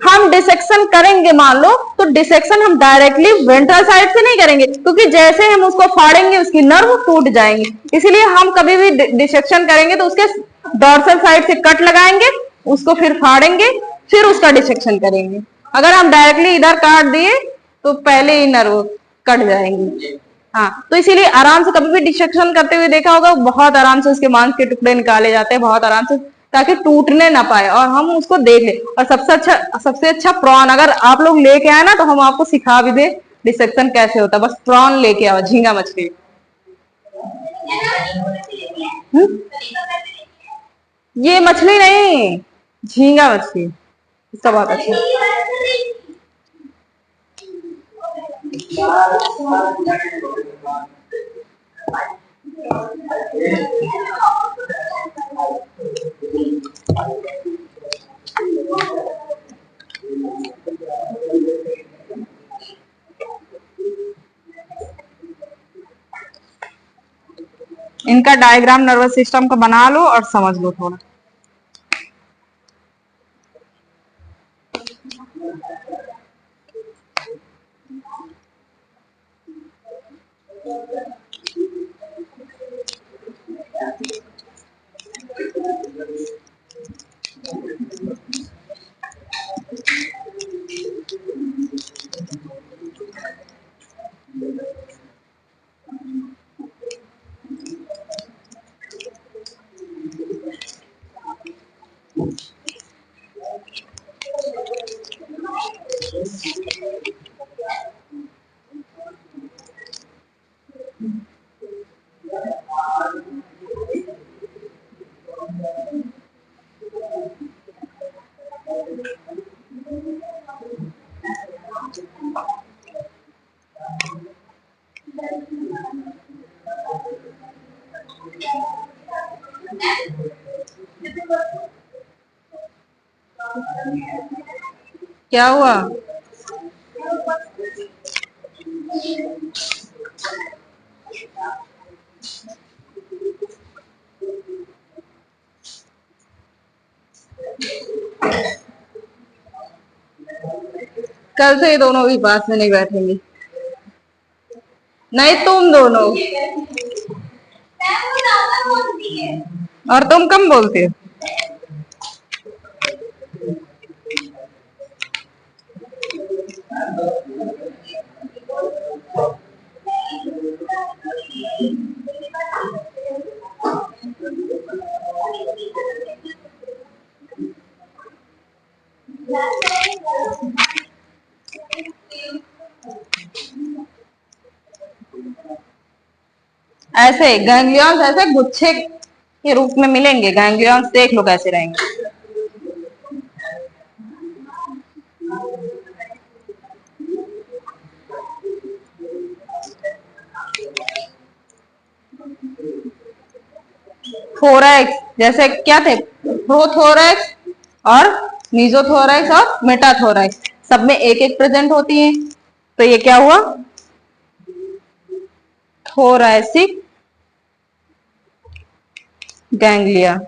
हम डिसेक्शन करेंगे, मान लो, तो डिसेक्शन हम डायरेक्टली वेंट्रल साइड से नहीं करेंगे, क्योंकि जैसे हम उसको फाड़ेंगे उसकी नर्व टूट जाएंगे। इसीलिए हम कभी भी डिसेक्शन करेंगे तो उसके डॉर्सल साइड से कट लगाएंगे, उसको फिर फाड़ेंगे, फिर उसका डिसेक्शन करेंगे। अगर हम डायरेक्टली इधर काट दिए तो पहले ही नर्व कट जाएंगे। हाँ, तो इसीलिए आराम से कभी भी डिसेक्शन करते हुए देखा होगा, बहुत आराम से उसके मांस के टुकड़े निकाले जाते हैं, बहुत आराम से, ताकि टूटने ना पाए और हम उसको देख ले। और सबसे अच्छा प्रॉन अगर आप लोग लेके आए ना, तो हम आपको सिखा भी दे डिसेक्शन कैसे होता है। बस प्रॉन लेके आओ, झींगा मछली। ये मछली नहीं, झींगा मछली, इसका बहुत अच्छा। इनका डायग्राम नर्वस सिस्टम का बना लो और समझ लो थोड़ा। क्या हुआ? कल से ये दोनों भी पास में नहीं बैठेंगे। नहीं, तुम दोनों। और तुम कम बोलते हो। ऐसे गैंग्लियॉन्स ऐसे गुच्छे के रूप में मिलेंगे। गैंग्लियॉन्स देख लो कैसे रहेंगे। थोरैक्स जैसे क्या थे, प्रोथोरैक्स और मीजोथोरैक्स और मेटाथोरैक्स, सब में एक एक प्रेजेंट होती है। तो ये क्या हुआ, थोरैसिक गैंग्लिया।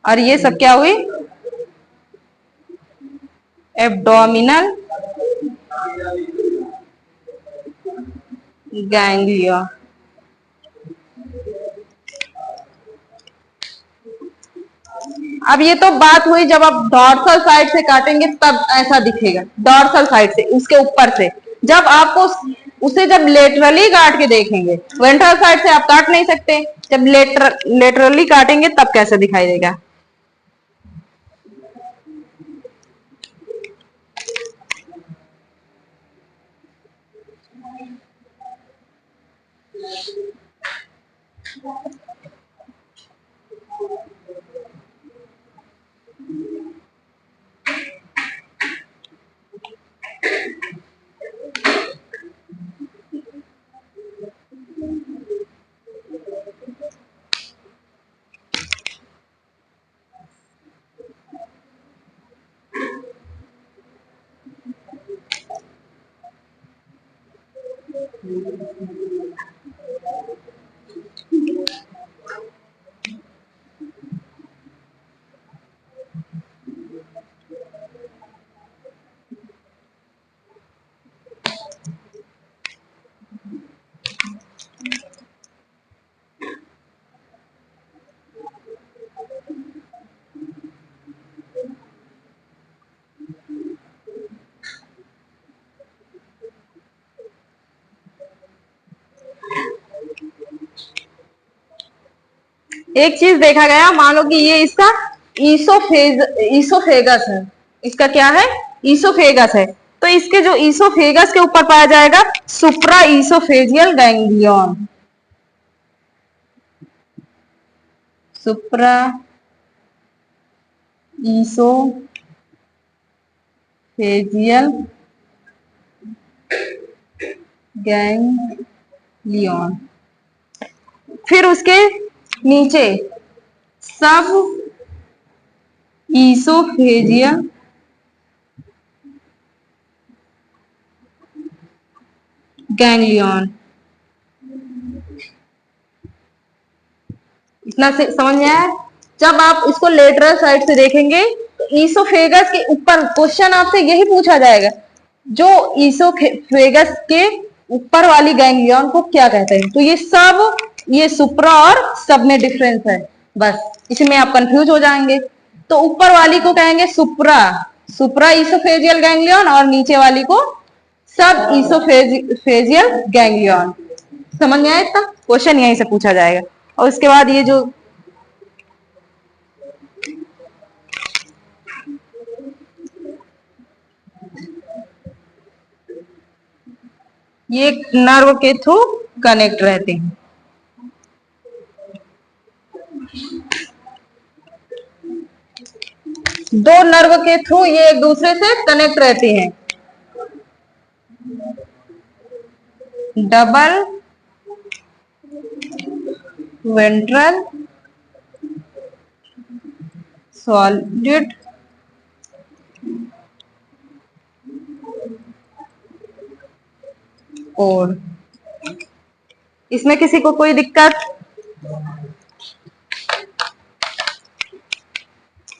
और ये सब क्या हुई, एब्डोमिनल गैंग्लिया। अब ये तो बात हुई जब आप डॉर्सल साइड से काटेंगे तब ऐसा दिखेगा, डॉर्सल साइड से, उसके ऊपर से। जब आपको उसे जब लेटरली काट के देखेंगे, वेंट्रल साइड से आप काट नहीं सकते, जब लेटरली काटेंगे तब कैसे दिखाई देगा। एक चीज देखा गया, मान लो कि ये इसका ईसोफेगस है, इसका क्या है, ईसोफेगस है। तो इसके जो ईसोफेगस के ऊपर पाया जाएगा सुप्रा ईसोफेजियल गैंग्लियन, सुप्रा ईसोफेजियल गैंग्लियन। फिर उसके नीचे सब ईसोफेजियल गैंग्लियन। इतना से समझ में आया। जब आप इसको लेटरल साइड से देखेंगे तो ईसोफेगस के ऊपर क्वेश्चन आपसे यही पूछा जाएगा, जो ईसोफेगस के ऊपर वाली गैंग्लियन को क्या कहते हैं। तो ये सब, ये सुप्रा और सब में डिफरेंस है, बस इसमें आप कंफ्यूज हो जाएंगे। तो ऊपर वाली को कहेंगे सुप्रा, सुप्रा ईसोफेजियल गैंग्लियन, और नीचे वाली को सब ईसोफेजियल गैंग्लियन। समझ में आया, इतना क्वेश्चन यहीं से पूछा जाएगा। और उसके बाद ये जो ये नर्व के थ्रू कनेक्ट रहते हैं, दो नर्व के थ्रू ये एक दूसरे से कनेक्ट रहते हैं। Double ventral solid code. इसमें किसी को कोई दिक्कत,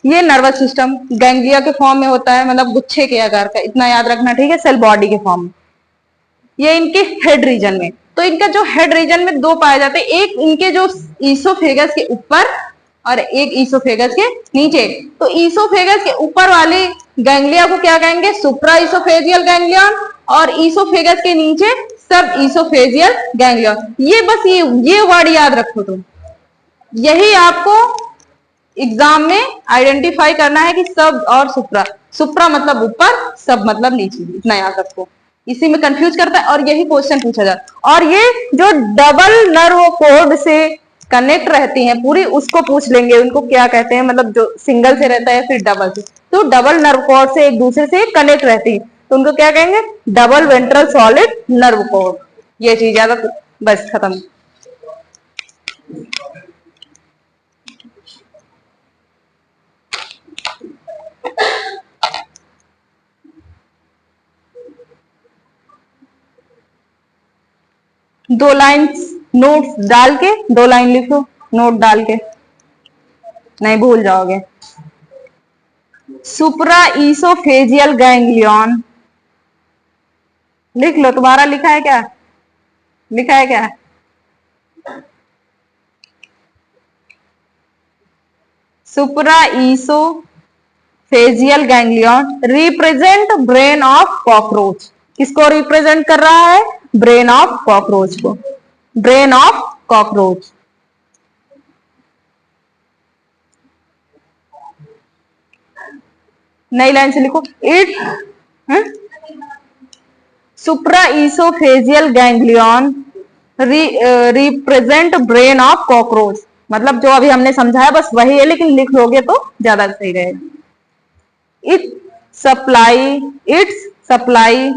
ये नर्वस सिस्टम गैंग्लिया के फॉर्म में होता है, मतलब गुच्छे के आकार का, इतना याद रखना, ठीक है, सेल बॉडी के फॉर्म में। ये इनके हेड रीजन में, तो इनका जो हेड रीजन में दो पाए जाते हैं, एक इनके जो ईसोफेगस के ऊपर और एक ईसोफेगस के नीचे। तो ईसोफेगस के ऊपर वाली गैंग्लिया को क्या कहेंगे, सुप्रा ईसोफेजियल गैंग्लियन, और ईसोफेगस के नीचे सब ईसोफेजियल गैंग्लियन। ये बस ये वर्ड याद रखो तुम, यही आपको एग्जाम में आइडेंटिफाई करना है कि सब और सुप्रा। सुप्रा मतलब ऊपर, सब मतलब नीचे, इतना याद रखो। इसी में कंफ्यूज करता है और यही क्वेश्चन पूछा जाता है। और ये जो डबल नर्व कोड से कनेक्ट रहती हैं पूरी, उसको पूछ लेंगे, उनको क्या कहते हैं, मतलब जो सिंगल से रहता है फिर डबल से, तो डबल नर्व कोड से एक दूसरे से कनेक्ट रहती है, तो उनको क्या कहेंगे, double ventral solid nerve code. ये चीज याद रखो, बस खत्म। दो लाइन नोट्स डाल के, दो लाइन लिखो नोट डाल के, नहीं भूल जाओगे। सुप्रा ईसोफेजियल गैंग्लियन लिख लो। तुम्हारा लिखा है क्या, लिखा है क्या? Supra oesophageal ganglion represent brain of cockroach. किसको रिप्रेजेंट कर रहा है, ब्रेन ऑफ कॉकरोच को, ब्रेन ऑफ कॉकरोच। नई लाइन से लिखो, it supra oesophageal ganglion represent brain of cockroach. मतलब जो अभी हमने समझाया बस वही है, लेकिन लिख लोगे तो ज्यादा सही रहेगा। It's supply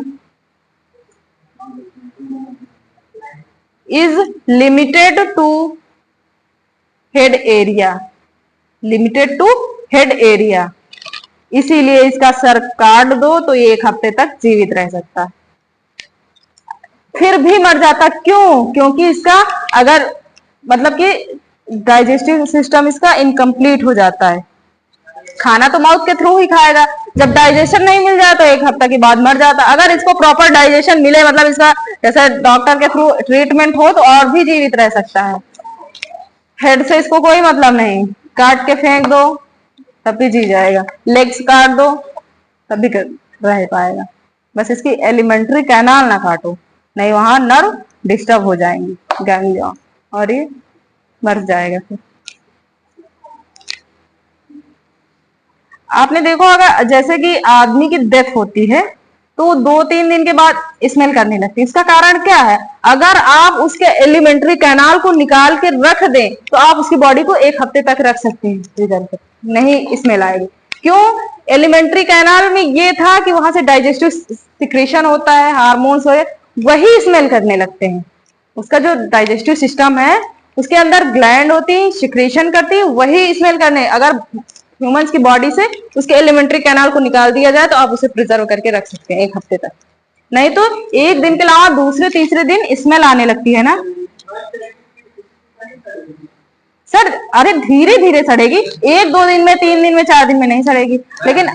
is limited to head area, limited to head area, इसीलिए इसका सर काट दो तो ये 1 हफ्ते तक जीवित रह सकता है, फिर भी मर जाता। क्यों? क्योंकि इसका अगर मतलब कि डाइजेस्टिव सिस्टम इसका इनकम्प्लीट हो जाता है। खाना तो माउथ के थ्रू ही खाएगा, जब डाइजेशन नहीं मिल जाए तो 1 हफ्ते के बाद मर जाता। अगर इसको प्रॉपर डाइजेशन मिले, मतलब इसका जैसे डॉक्टर के थ्रू ट्रीटमेंट हो, तो और भी जीवित रह सकता है। हेड से इसको कोई मतलब नहीं, काट के फेंक दो तब भी जी जाएगा, लेग्स काट दो तब भी रह पाएगा। बस इसकी एलिमेंट्री कैनाल ना काटो, नहीं वहां नर्व डिस्टर्ब हो जाएंगे, गैंग्लियन, और ये मर जाएगा। फिर आपने देखो, अगर जैसे कि आदमी की डेथ होती है तो 2-3 दिन के बाद स्मेल करने लगती है। इसका कारण क्या है? अगर आप उसके एलिमेंट्री कैनाल को निकाल के रख दें तो आप उसकी बॉडी को 1 हफ्ते तक रख सकते हैं, रिजल्ट नहीं स्मेल आएगी। क्यों? एलिमेंट्री कैनाल में ये था कि वहां से डाइजेस्टिव सिक्रेशन होता है, हार्मोन्स हो, वही स्मेल करने लगते हैं। उसका जो डाइजेस्टिव सिस्टम है उसके अंदर ग्लैंड होती है, सिक्रेशन करती है, वही स्मेल करने। अगर ह्यूमंस की बॉडी से उसके एलिमेंट्री कैनाल को निकाल दिया जाए तो आप उसे प्रिजर्व करके रख सकते हैं 1 हफ्ते तक। नहीं तो 1 दिन के अलावा दूसरे तीसरे दिन स्मेल आने लगती है ना सर। अरे धीरे धीरे सड़ेगी, 1-2 दिन में, 3 दिन में, 4 दिन में नहीं सड़ेगी, लेकिन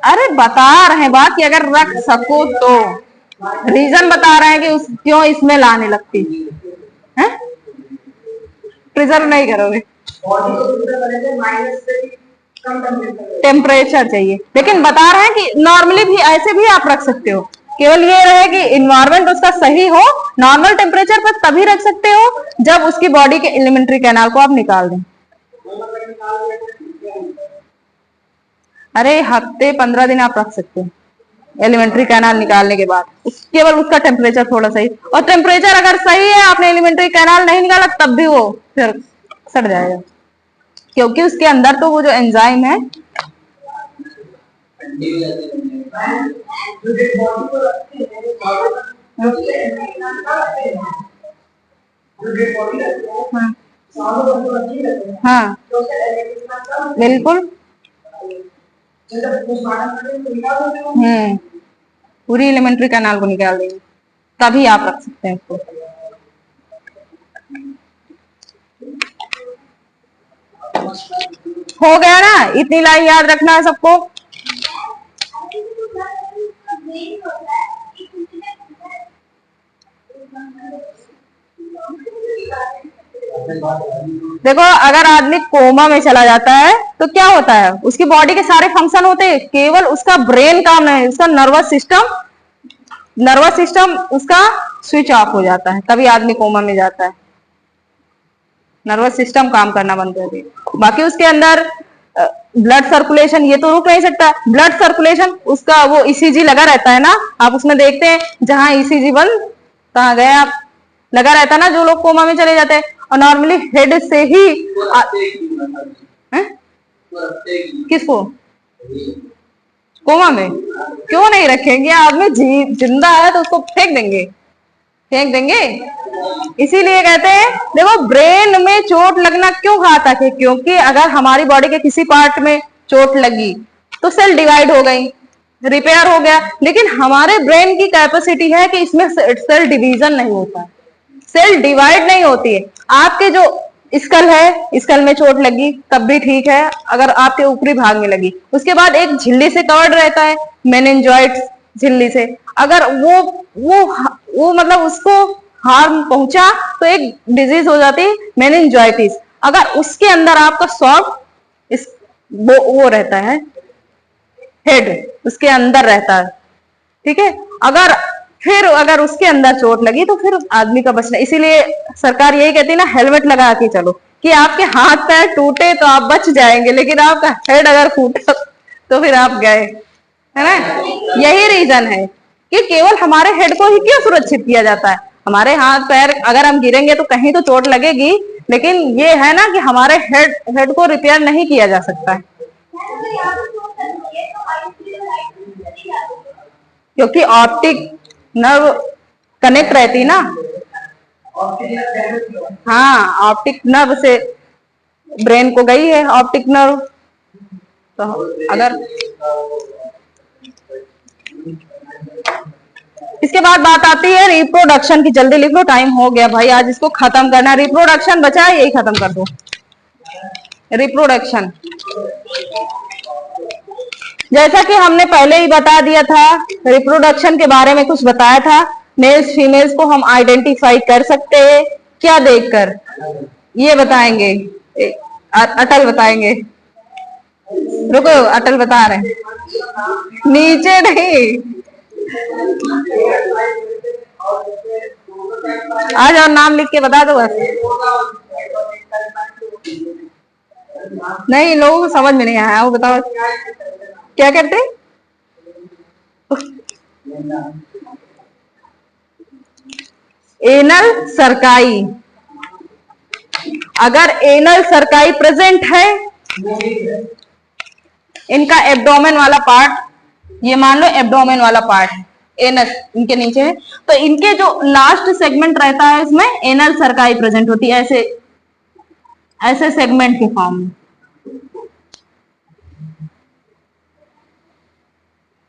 अरे बता रहे हैं बात कि अगर रख सको तो, रीजन बता रहे हैं कि क्यों स्मेल आने लगती है। प्रिजर्व नहीं करोगे, टेम्परेचर चाहिए, लेकिन बता रहे हैं कि नॉर्मली भी ऐसे भी आप रख सकते हो। केवल ये रहे कि इन्वायरमेंट उसका सही हो, नॉर्मल टेम्परेचर पर तभी रख सकते हो जब उसकी बॉडी के एलिमेंट्री कैनाल को आप निकाल दें। अरे हफ्ते 15 दिन आप रख सकते हैं एलिमेंट्री कैनाल निकालने के बाद, केवल उसका टेम्परेचर थोड़ा सही, और टेम्परेचर अगर सही है, आपने एलिमेंट्री कैनाल नहीं निकाला तब भी वो फिर सड़ जाएगा, क्योंकि उसके अंदर तो वो जो एंजाइम है हाँ बिल्कुल, पूरी एलिमेंट्री कैनाल को निकाल देंगे तभी आप रख सकते हैं इसको। हो गया ना, इतनी लाइन याद रखना है सबको। देखो अगर आदमी कोमा में चला जाता है तो क्या होता है, उसकी बॉडी के सारे फंक्शन होते हैं, केवल उसका ब्रेन काम नहीं, उसका नर्वस सिस्टम उसका स्विच ऑफ हो जाता है, तभी आदमी कोमा में जाता है, नर्वस सिस्टम काम करना बंद कर देगा। बाकी उसके अंदर ब्लड सर्कुलेशन ये तो रुक नहीं सकता, ब्लड सर्कुलेशन उसका वो ईसीजी लगा रहता है ना, आप उसमें देखते हैं जहां ईसीजी बंद कहाँ गए आप, लगा रहता है ना जो लोग कोमा में चले जाते हैं। और नॉर्मली हेड से ही किसको कोमा में क्यों नहीं रखेंगे, आदमी जिंदा है तो उसको फेंक देंगे। इसीलिए कहते हैं देखो ब्रेन में चोट लगना क्यों घातक है, क्योंकि अगर हमारी बॉडी के किसी पार्ट में चोट लगी तो सेल डिवाइड हो गई, रिपेयर हो गया, लेकिन हमारे ब्रेन की कैपेसिटी है कि इसमें सेल डिवीजन नहीं होता, सेल डिवाइड नहीं होती है। आपके जो स्कल है, स्कल में चोट लगी तब भी ठीक है, अगर आपके ऊपरी भाग में लगी, उसके बाद एक झिल्ली से कवर्ड रहता है, मेनिंजाइटिस झिल्ली से, अगर वो मतलब उसको हार्म पहुंचा तो एक डिजीज हो जाती है मेनिंजाइटिस। अगर उसके अंदर आपका सॉफ्ट वो रहता है, हेड उसके अंदर रहता है, ठीक है, अगर उसके अंदर चोट लगी तो फिर आदमी का बचना, इसीलिए सरकार यही कहती है ना हेलमेट लगा के चलो, कि आपके हाथ पैर टूटे तो आप बच जाएंगे, लेकिन आपका हेड अगर फूटा तो फिर आप गए, है ना। यही रीजन है कि केवल हमारे हेड को ही क्यों सुरक्षित किया जाता है, हमारे हाथ पैर अगर हम गिरेंगे तो कहीं तो चोट लगेगी, लेकिन ये है ना कि हमारे हेड को रिपेयर नहीं किया जा सकता है, क्योंकि ऑप्टिक नर्व कनेक्ट रहती ना। हाँ, ऑप्टिक नर्व से ब्रेन को गई है ऑप्टिक नर्व, तो अगर इसके बाद बात आती है रिप्रोडक्शन की, जल्दी लिख लो टाइम हो गया भाई, आज इसको खत्म करना, रिप्रोडक्शन बचा है यही खत्म कर दो। रिप्रोडक्शन जैसा कि हमने पहले ही बता दिया था, रिप्रोडक्शन के बारे में कुछ बताया था, मेल्स फीमेल्स को हम आइडेंटिफाई कर सकते हैं क्या देखकर, ये बताएंगे, अटल बताएंगे, रुको अटल बता रहे हैं, नीचे नहीं, आ जाओ नाम लिख के बता दो बस, नहीं लोगों को समझ में नहीं आया, वो बताओ क्या करते। एनल सरकाई, अगर एनल सरकाई प्रेजेंट है, इनका एब्डोमेन वाला पार्ट, ये मान लो एब्डोमेन वाला पार्ट है, एनस इनके नीचे है, तो इनके जो लास्ट सेगमेंट रहता है इसमें एनल सरकाई प्रेजेंट होती है, ऐसे सेगमेंट के फॉर्म में,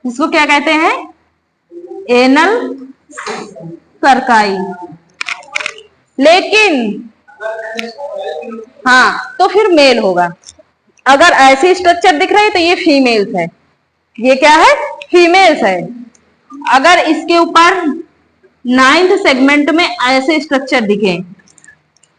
इसको क्या कहते हैं, एनल सरकाई। लेकिन हाँ तो फिर मेल होगा, अगर ऐसी स्ट्रक्चर दिख रही है तो ये फीमेल्स है, ये क्या है, फीमेल्स है। अगर इसके ऊपर 9th सेगमेंट में ऐसे स्ट्रक्चर दिखे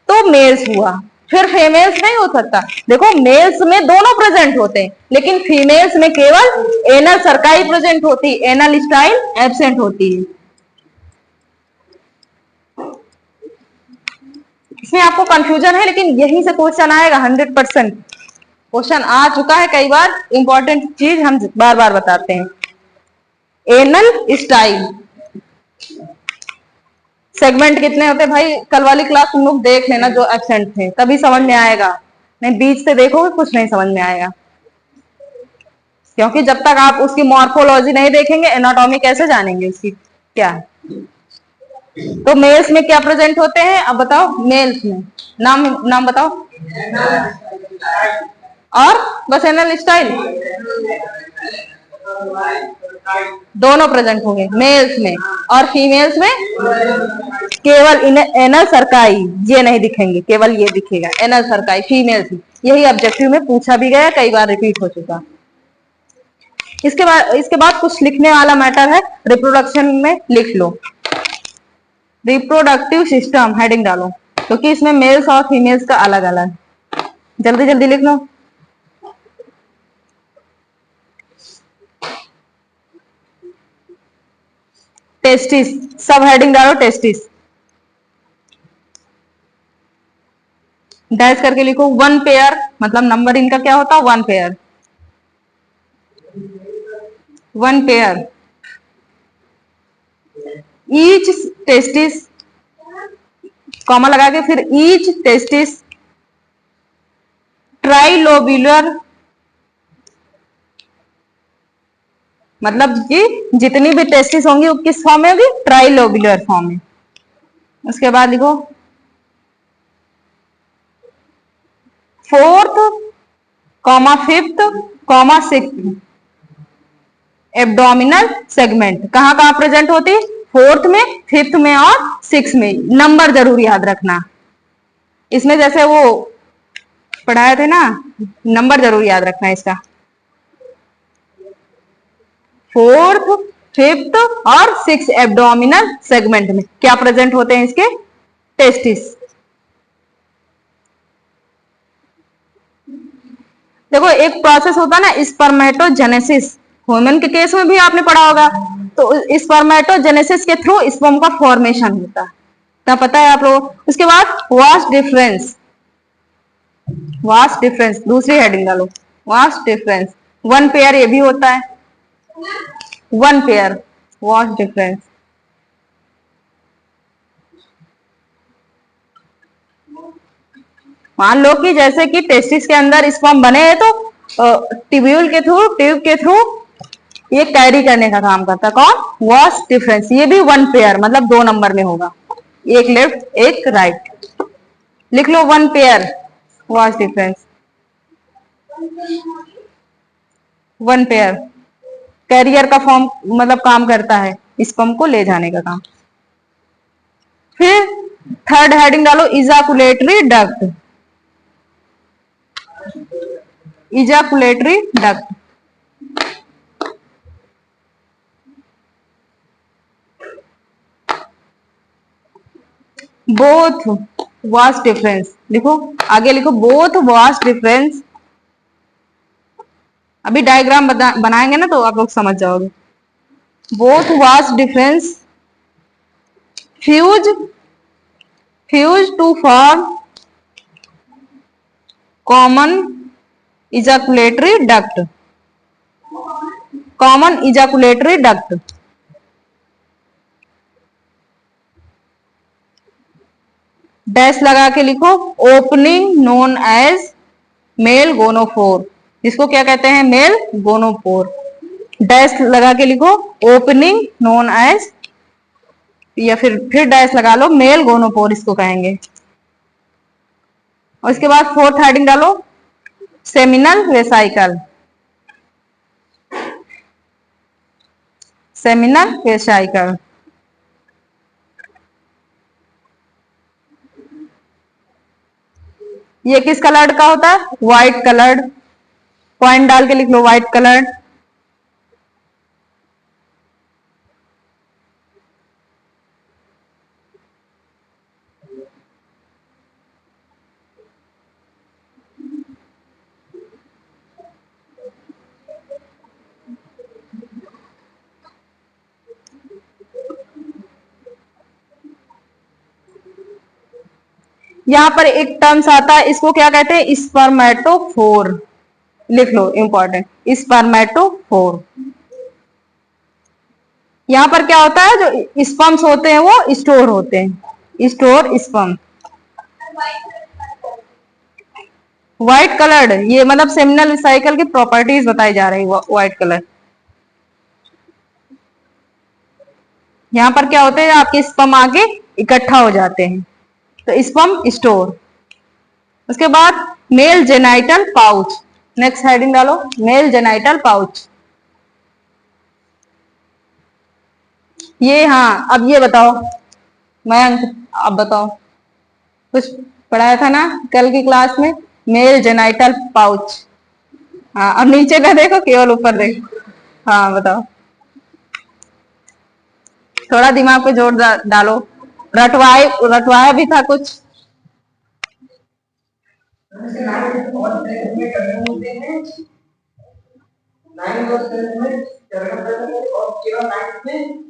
तो मेल्स हुआ, फिर फीमेल्स नहीं हो सकता। देखो मेल्स में दोनों प्रेजेंट होते हैं, लेकिन फीमेल्स में केवल एनल सरकाई प्रेजेंट होती है, एनल स्टाइल एब्सेंट होती है। इसमें आपको कंफ्यूजन है, लेकिन यहीं से क्वेश्चन आएगा, 100% क्वेश्चन आ चुका है कई बार, इंपॉर्टेंट चीज हम बार बार बताते हैं। एनल स्टाइल सेगमेंट कितने होते हैं भाई, कल वाली क्लास तुम लोग देख लेना जो एब्सेंट थे, तभी समझ में आएगा, नहीं बीच से देखोगे कुछ नहीं समझ में आएगा, क्योंकि जब तक आप उसकी मॉर्फोलॉजी नहीं देखेंगे एनाटॉमी कैसे जानेंगे उसकी क्या है। तो मेल्स में क्या प्रेजेंट होते हैं, अब बताओ मेल्स में नाम बताओ, और बस एनल स्टाइल, दोनों प्रेजेंट होंगे मेल्स में, और फीमेल्स में केवल एनल सरकाई ये नहीं दिखेंगे, केवल ये दिखेगा एनल सरकाई फीमेल्स में। यही ऑब्जेक्टिव में पूछा भी गया, कई बार रिपीट हो चुका। इसके बाद कुछ लिखने वाला मैटर है, रिप्रोडक्शन में लिख लो। रिप्रोडक्टिव सिस्टम हेडिंग डालो, क्योंकि तो इसमें मेल्स और फीमेल्स का अलग अलग। जल्दी जल्दी लिख लो। टेस्टिस, सब हेडिंग डालो टेस्टिस। डैश करके लिखो 1 पेयर, मतलब नंबर इनका क्या होता है 1 pair. 1 pair each testis, comma लगा के फिर ईच टेस्टिस ट्राइलोब्यूलर, मतलब कि जितनी भी टेस्टिस होंगी वो किस फॉर्म में होगी, ट्राइलोब्यूलर फॉर्म में। उसके बाद लिखो 4th, 5th, 6th abdominal segment कहां कहां प्रेजेंट होती, 4th में, 5th में और 6th में। नंबर जरूर याद रखना, इसमें जैसे वो पढ़ाए थे ना, नंबर जरूर याद रखना इसका। 4th, 5th और 6th एब्डोमिनल सेगमेंट में क्या प्रेजेंट होते हैं इसके, टेस्टिस। देखो एक प्रोसेस होता है ना स्पर्मेटोजेनेसिस, ह्यूमन के केस में भी आपने पढ़ा होगा। तो स्पर्मेटोजेनेसिस के थ्रू स्पर्म का फॉर्मेशन होता है, क्या पता है आप लोगों। उसके बाद वास्ट डिफरेंस, वास्ट डिफरेंस दूसरी हेडिंग डालो, वास्ट डिफरेंस 1 पेयर ये भी होता है, 1 पेयर वास्ट डिफरेंस। मान लो कि जैसे कि टेस्टिस के अंदर स्पर्म बने हैं, तो ट्यूब के थ्रू ये कैरी करने का काम करता है कौन, वास्ट डिफरेंस। ये भी 1 पेयर मतलब 2 नंबर में होगा, एक लेफ्ट एक राइट। लिख लो 1 pair vast difference, 1 pair carrier का फॉर्म मतलब काम करता है, स्पर्म को ले जाने का काम। फिर थर्ड हेडिंग डालो ejaculatory duct, ejaculatory duct. Both vas deferens लिखो, आगे लिखो बोथ वास्ट डिफरेंस। अभी डायग्राम बनाएंगे ना तो आप लोग समझ जाओगे। Both vas deferens fuse to form common ejaculatory duct, common ejaculatory duct. Dash लगा के लिखो opening known as male gonophore, जिसको क्या कहते हैं, मेल गोनोफोर। डैश लगा के लिखो ओपनिंग नोन एज, या फिर डैश लगा लो मेल गोनोफोर इसको कहेंगे। और इसके बाद 4th हेडिंग डालो सेमिनल वेसाइकल, सेमिनल वेसाइकल। ये किस कलर का होता है, व्हाइट कलर्ड, पॉइंट डाल के लिख लो व्हाइट कलर्ड। यहां पर एक टर्म्स आता है, इसको क्या कहते हैं, स्पर्मेटोफोर। लिख लो इंपॉर्टेंट, स्पर्मेटोफोर। यहां पर क्या होता है, जो स्पर्म्स होते हैं वो स्टोर होते हैं, स्टोर स्पर्म। व्हाइट कलर्ड ये मतलब सेमिनल साइकिल की प्रॉपर्टीज बताई जा रही है, व्हाइट कलर। यहां पर क्या होते हैं, आपके स्पर्म आगे इकट्ठा हो जाते हैं, तो स्पर्म स्टोर। उसके बाद mail genital pouch, next heading डालो मेल जेनाइटल पाउच। ये हाँ, अब ये बताओ मयंक, आप बताओ, कुछ पढ़ाया था ना कल की क्लास में, मेल जेनाइटल पाउच। हाँ, अब नीचे का देखो, केवल ऊपर देखो। हाँ बताओ, थोड़ा दिमाग पे जोर डालो। रटवाए रटवाया भी था कुछ।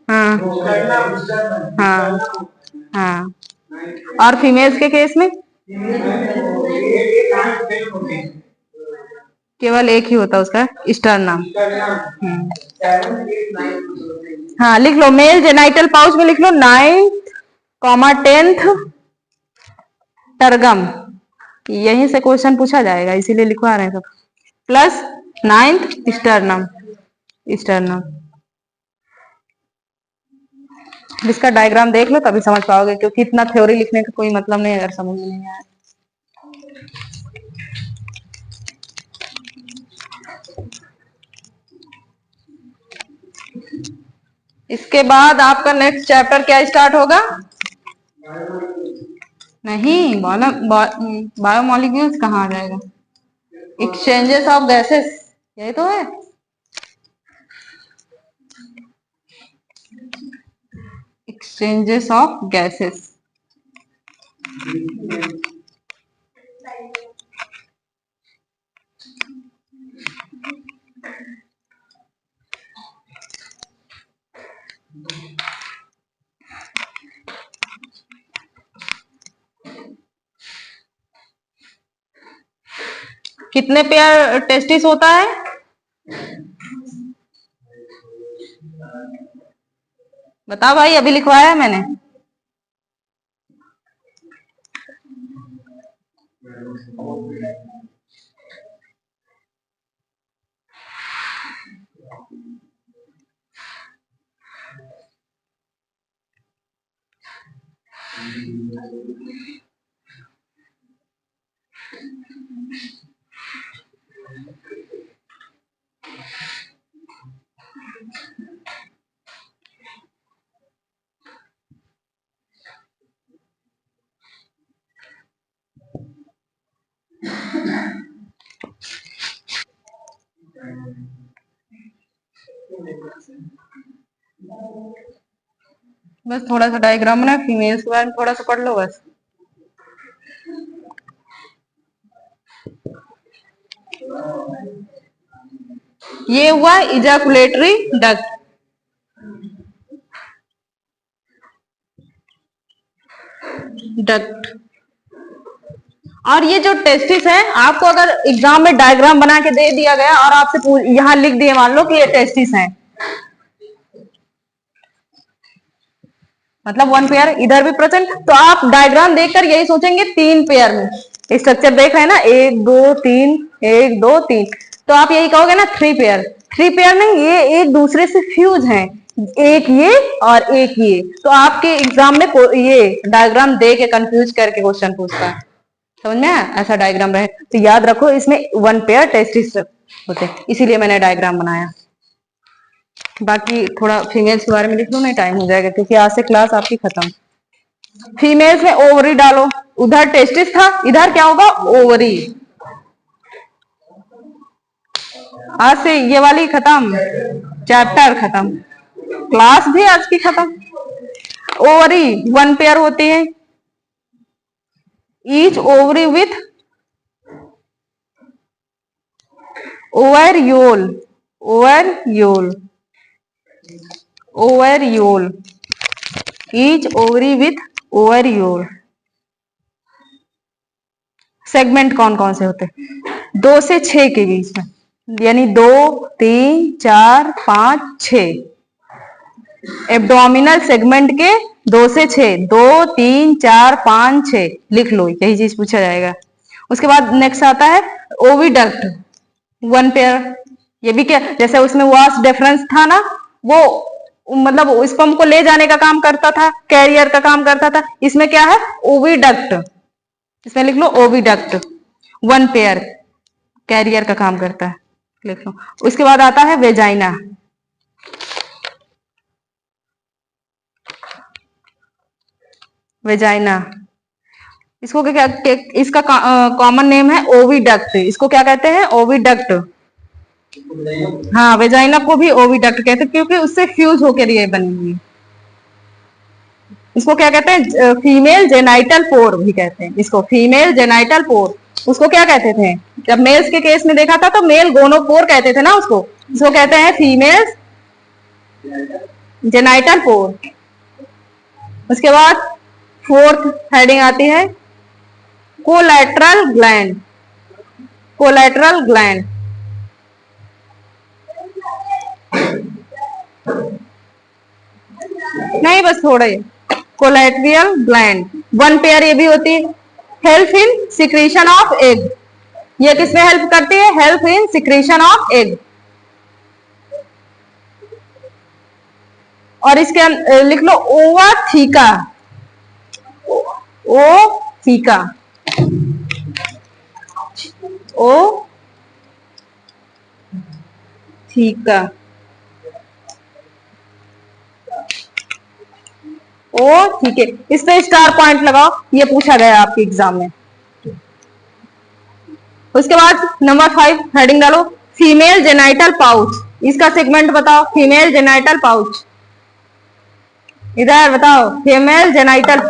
हाँ हाँ हाँ। और फीमेल्स के केस में केवल एक ही होता है उसका, स्टर्नम। हाँ लिख लो, मेल जेनाइटल पाउच में लिख लो 9th, 10th टर्गम। यहीं से क्वेश्चन पूछा जाएगा, इसीलिए लिखवा रहे हैं सब। Plus 9th sternum. स्टर्नम इसका डायग्राम देख लो तभी समझ पाओगे, क्योंकि इतना थ्योरी लिखने का कोई मतलब नहीं अगर समझ में नहीं आया। इसके बाद आपका नेक्स्ट चैप्टर क्या स्टार्ट होगा? नहीं, बायोमोलिक्यूल्स कहाँ आ जाएगा? एक्सचेंजेस ऑफ गैसेस, यही तो है। Exchanges of gases. कितने पेयर टेस्टिस होता है? बताओ भाई, अभी लिखवाया मैंने। बस थोड़ा सा डायग्राम बना, फीमेल्स के बारे में थोड़ा सा पढ़ लो बस। ये हुआ इजैकुलेटरी डक्ट। डक्ट। और ये जो टेस्टिस है, आपको अगर एग्जाम में डायग्राम बना के दे दिया गया और आपसे यहाँ लिख दिए, मान लो कि ये टेस्टिस है, मतलब 1 पेयर इधर भी प्रेजेंट, तो आप डायग्राम देखकर यही सोचेंगे 3 पेयर में स्ट्रक्चर देख रहे हैं ना, 1 2 3, 1 2 3, तो आप यही कहोगे ना 3 पेयर। 3 पेयर नहीं, ये एक दूसरे से फ्यूज हैं, एक ये और एक ये। तो आपके एग्जाम में ये डायग्राम दे के कंफ्यूज करके क्वेश्चन पूछता है, समझ में आया? ऐसा डायग्राम रहे तो याद रखो, इसमें 1 पेयर टेस्टिस होते, इसीलिए मैंने डायग्राम बनाया। बाकी थोड़ा फीमेल्स के बारे में लिख लो, नहीं टाइम हो जाएगा, क्योंकि आज से क्लास आपकी खत्म। फीमेल्स में ओवरी डालो, उधर टेस्टिस था, इधर क्या होगा? ओवरी। आज से ये वाली खत्म, चैप्टर खत्म, क्लास भी आज की खत्म। ओवरी 1 पेयर होती है, each ovary with ovariole. Ovariole. Ovariole. Each ovary with ovariole. Segment कौन कौन से होते हैं? 2 से 6 के बीच में, यानी 2 3 4 5 6। एब्डोमिनल सेगमेंट के 2 से 6, 2 3 4 5 6 लिख लो, यही चीज पूछा जाएगा। उसके बाद नेक्स्ट आता है ओविडक्ट, 1 पेयर। ये भी क्या, जैसे उसमें वास डिफरेंस था ना, वो मतलब स्पर्म को ले जाने का काम करता था, कैरियर का काम करता था। इसमें क्या है? ओविडक्ट। इसमें लिख लो ओविडक्ट, 1 पेयर, कैरियर का काम करता है, लिख लो। उसके बाद आता है वेजाइना। वेजाइना इसको क्या, इसका कॉमन नेम है ओविडक्ट। इसको क्या कहते हैं? ओविडक्ट। हाँ, वेजाइना को भी ओविडक्ट कहते हैं क्योंकि उससे फ्यूज होकर ये बनी हुई। इसको क्या कहते हैं? फीमेल जेनाइटल पोर भी कहते हैं इसको, फीमेल जेनाइटल पोर। उसको क्या कहते थे? जब मेल्स के केस में देखा था तो मेल गोनोपोर कहते थे ना उसको। इसको कहते हैं फीमेल जेनाइटल पोर। उसके बाद फोर्थ हेडिंग आती है कोलैटरल ग्लैंड। कोलैटरल ग्लैंड नहीं, बस थोड़ा ही। कोलैटरल ग्लैंड वन पेयर ये भी होती है। Help in secretion of egg. ये किसमें हेल्प करती है? Help in secretion of egg. और इसके लिख लो ओवा थीका। ओ थीका, ओ थीका, ओ ठीक है। इस पे स्टार पॉइंट लगाओ, ये पूछा गया आपके एग्जाम में। उसके बाद नंबर 5 हेडिंग डालो फीमेल जेनाइटल पाउच। इसका सेगमेंट बताओ। फीमेल जेनाइटल पाउच, इधर बताओ। फीमेल जेनाइटल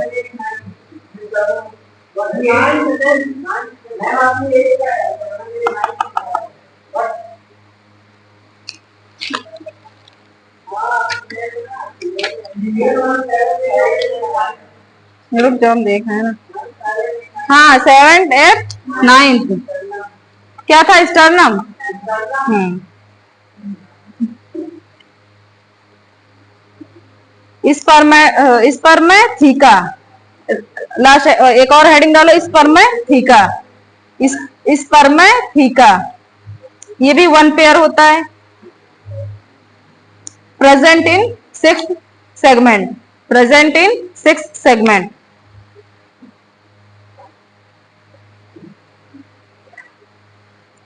रुक जाओ, हम देख रहे हैं ना। हाँ, 7th 8th 9th क्या था? स्टर्नम। स्पर्मेथिका। लास्ट एक और हेडिंग डालो स्पर्मेथिका। स्पर्मेथिका ये भी वन पेयर होता है। Present in 6th segment. Present in 6th segment.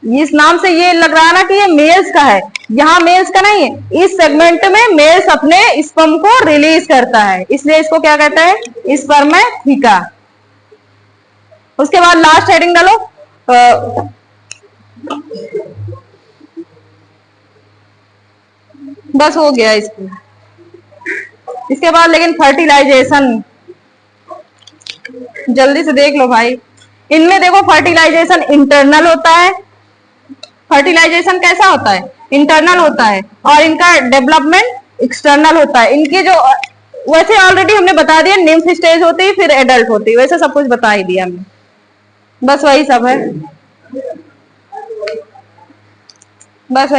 इस नाम से ये लग रहा है ना कि ये मेल्स का है। यहाँ मेल्स का नहीं है। इस सेगमेंट में मेल्स अपने स्पर्म को रिलीज करता है, इसलिए इसको क्या कहता है? स्पर्मेथिका। उसके बाद लास्ट हेडिंग डालो बस हो गया इसको। इसके बाद लेकिन फर्टिलाइजेशन जल्दी से देख लो भाई। इनमें देखो फर्टिलाइजेशन इंटरनल होता है। फर्टिलाइजेशन कैसा होता है? इंटरनल होता है। और इनका डेवलपमेंट एक्सटर्नल होता है। इनके जो वैसे ऑलरेडी हमने बता दिया, निम्फ स्टेज होती है फिर एडल्ट होती है, वैसे सब कुछ बता ही दिया हमने। बस वही सब है, बस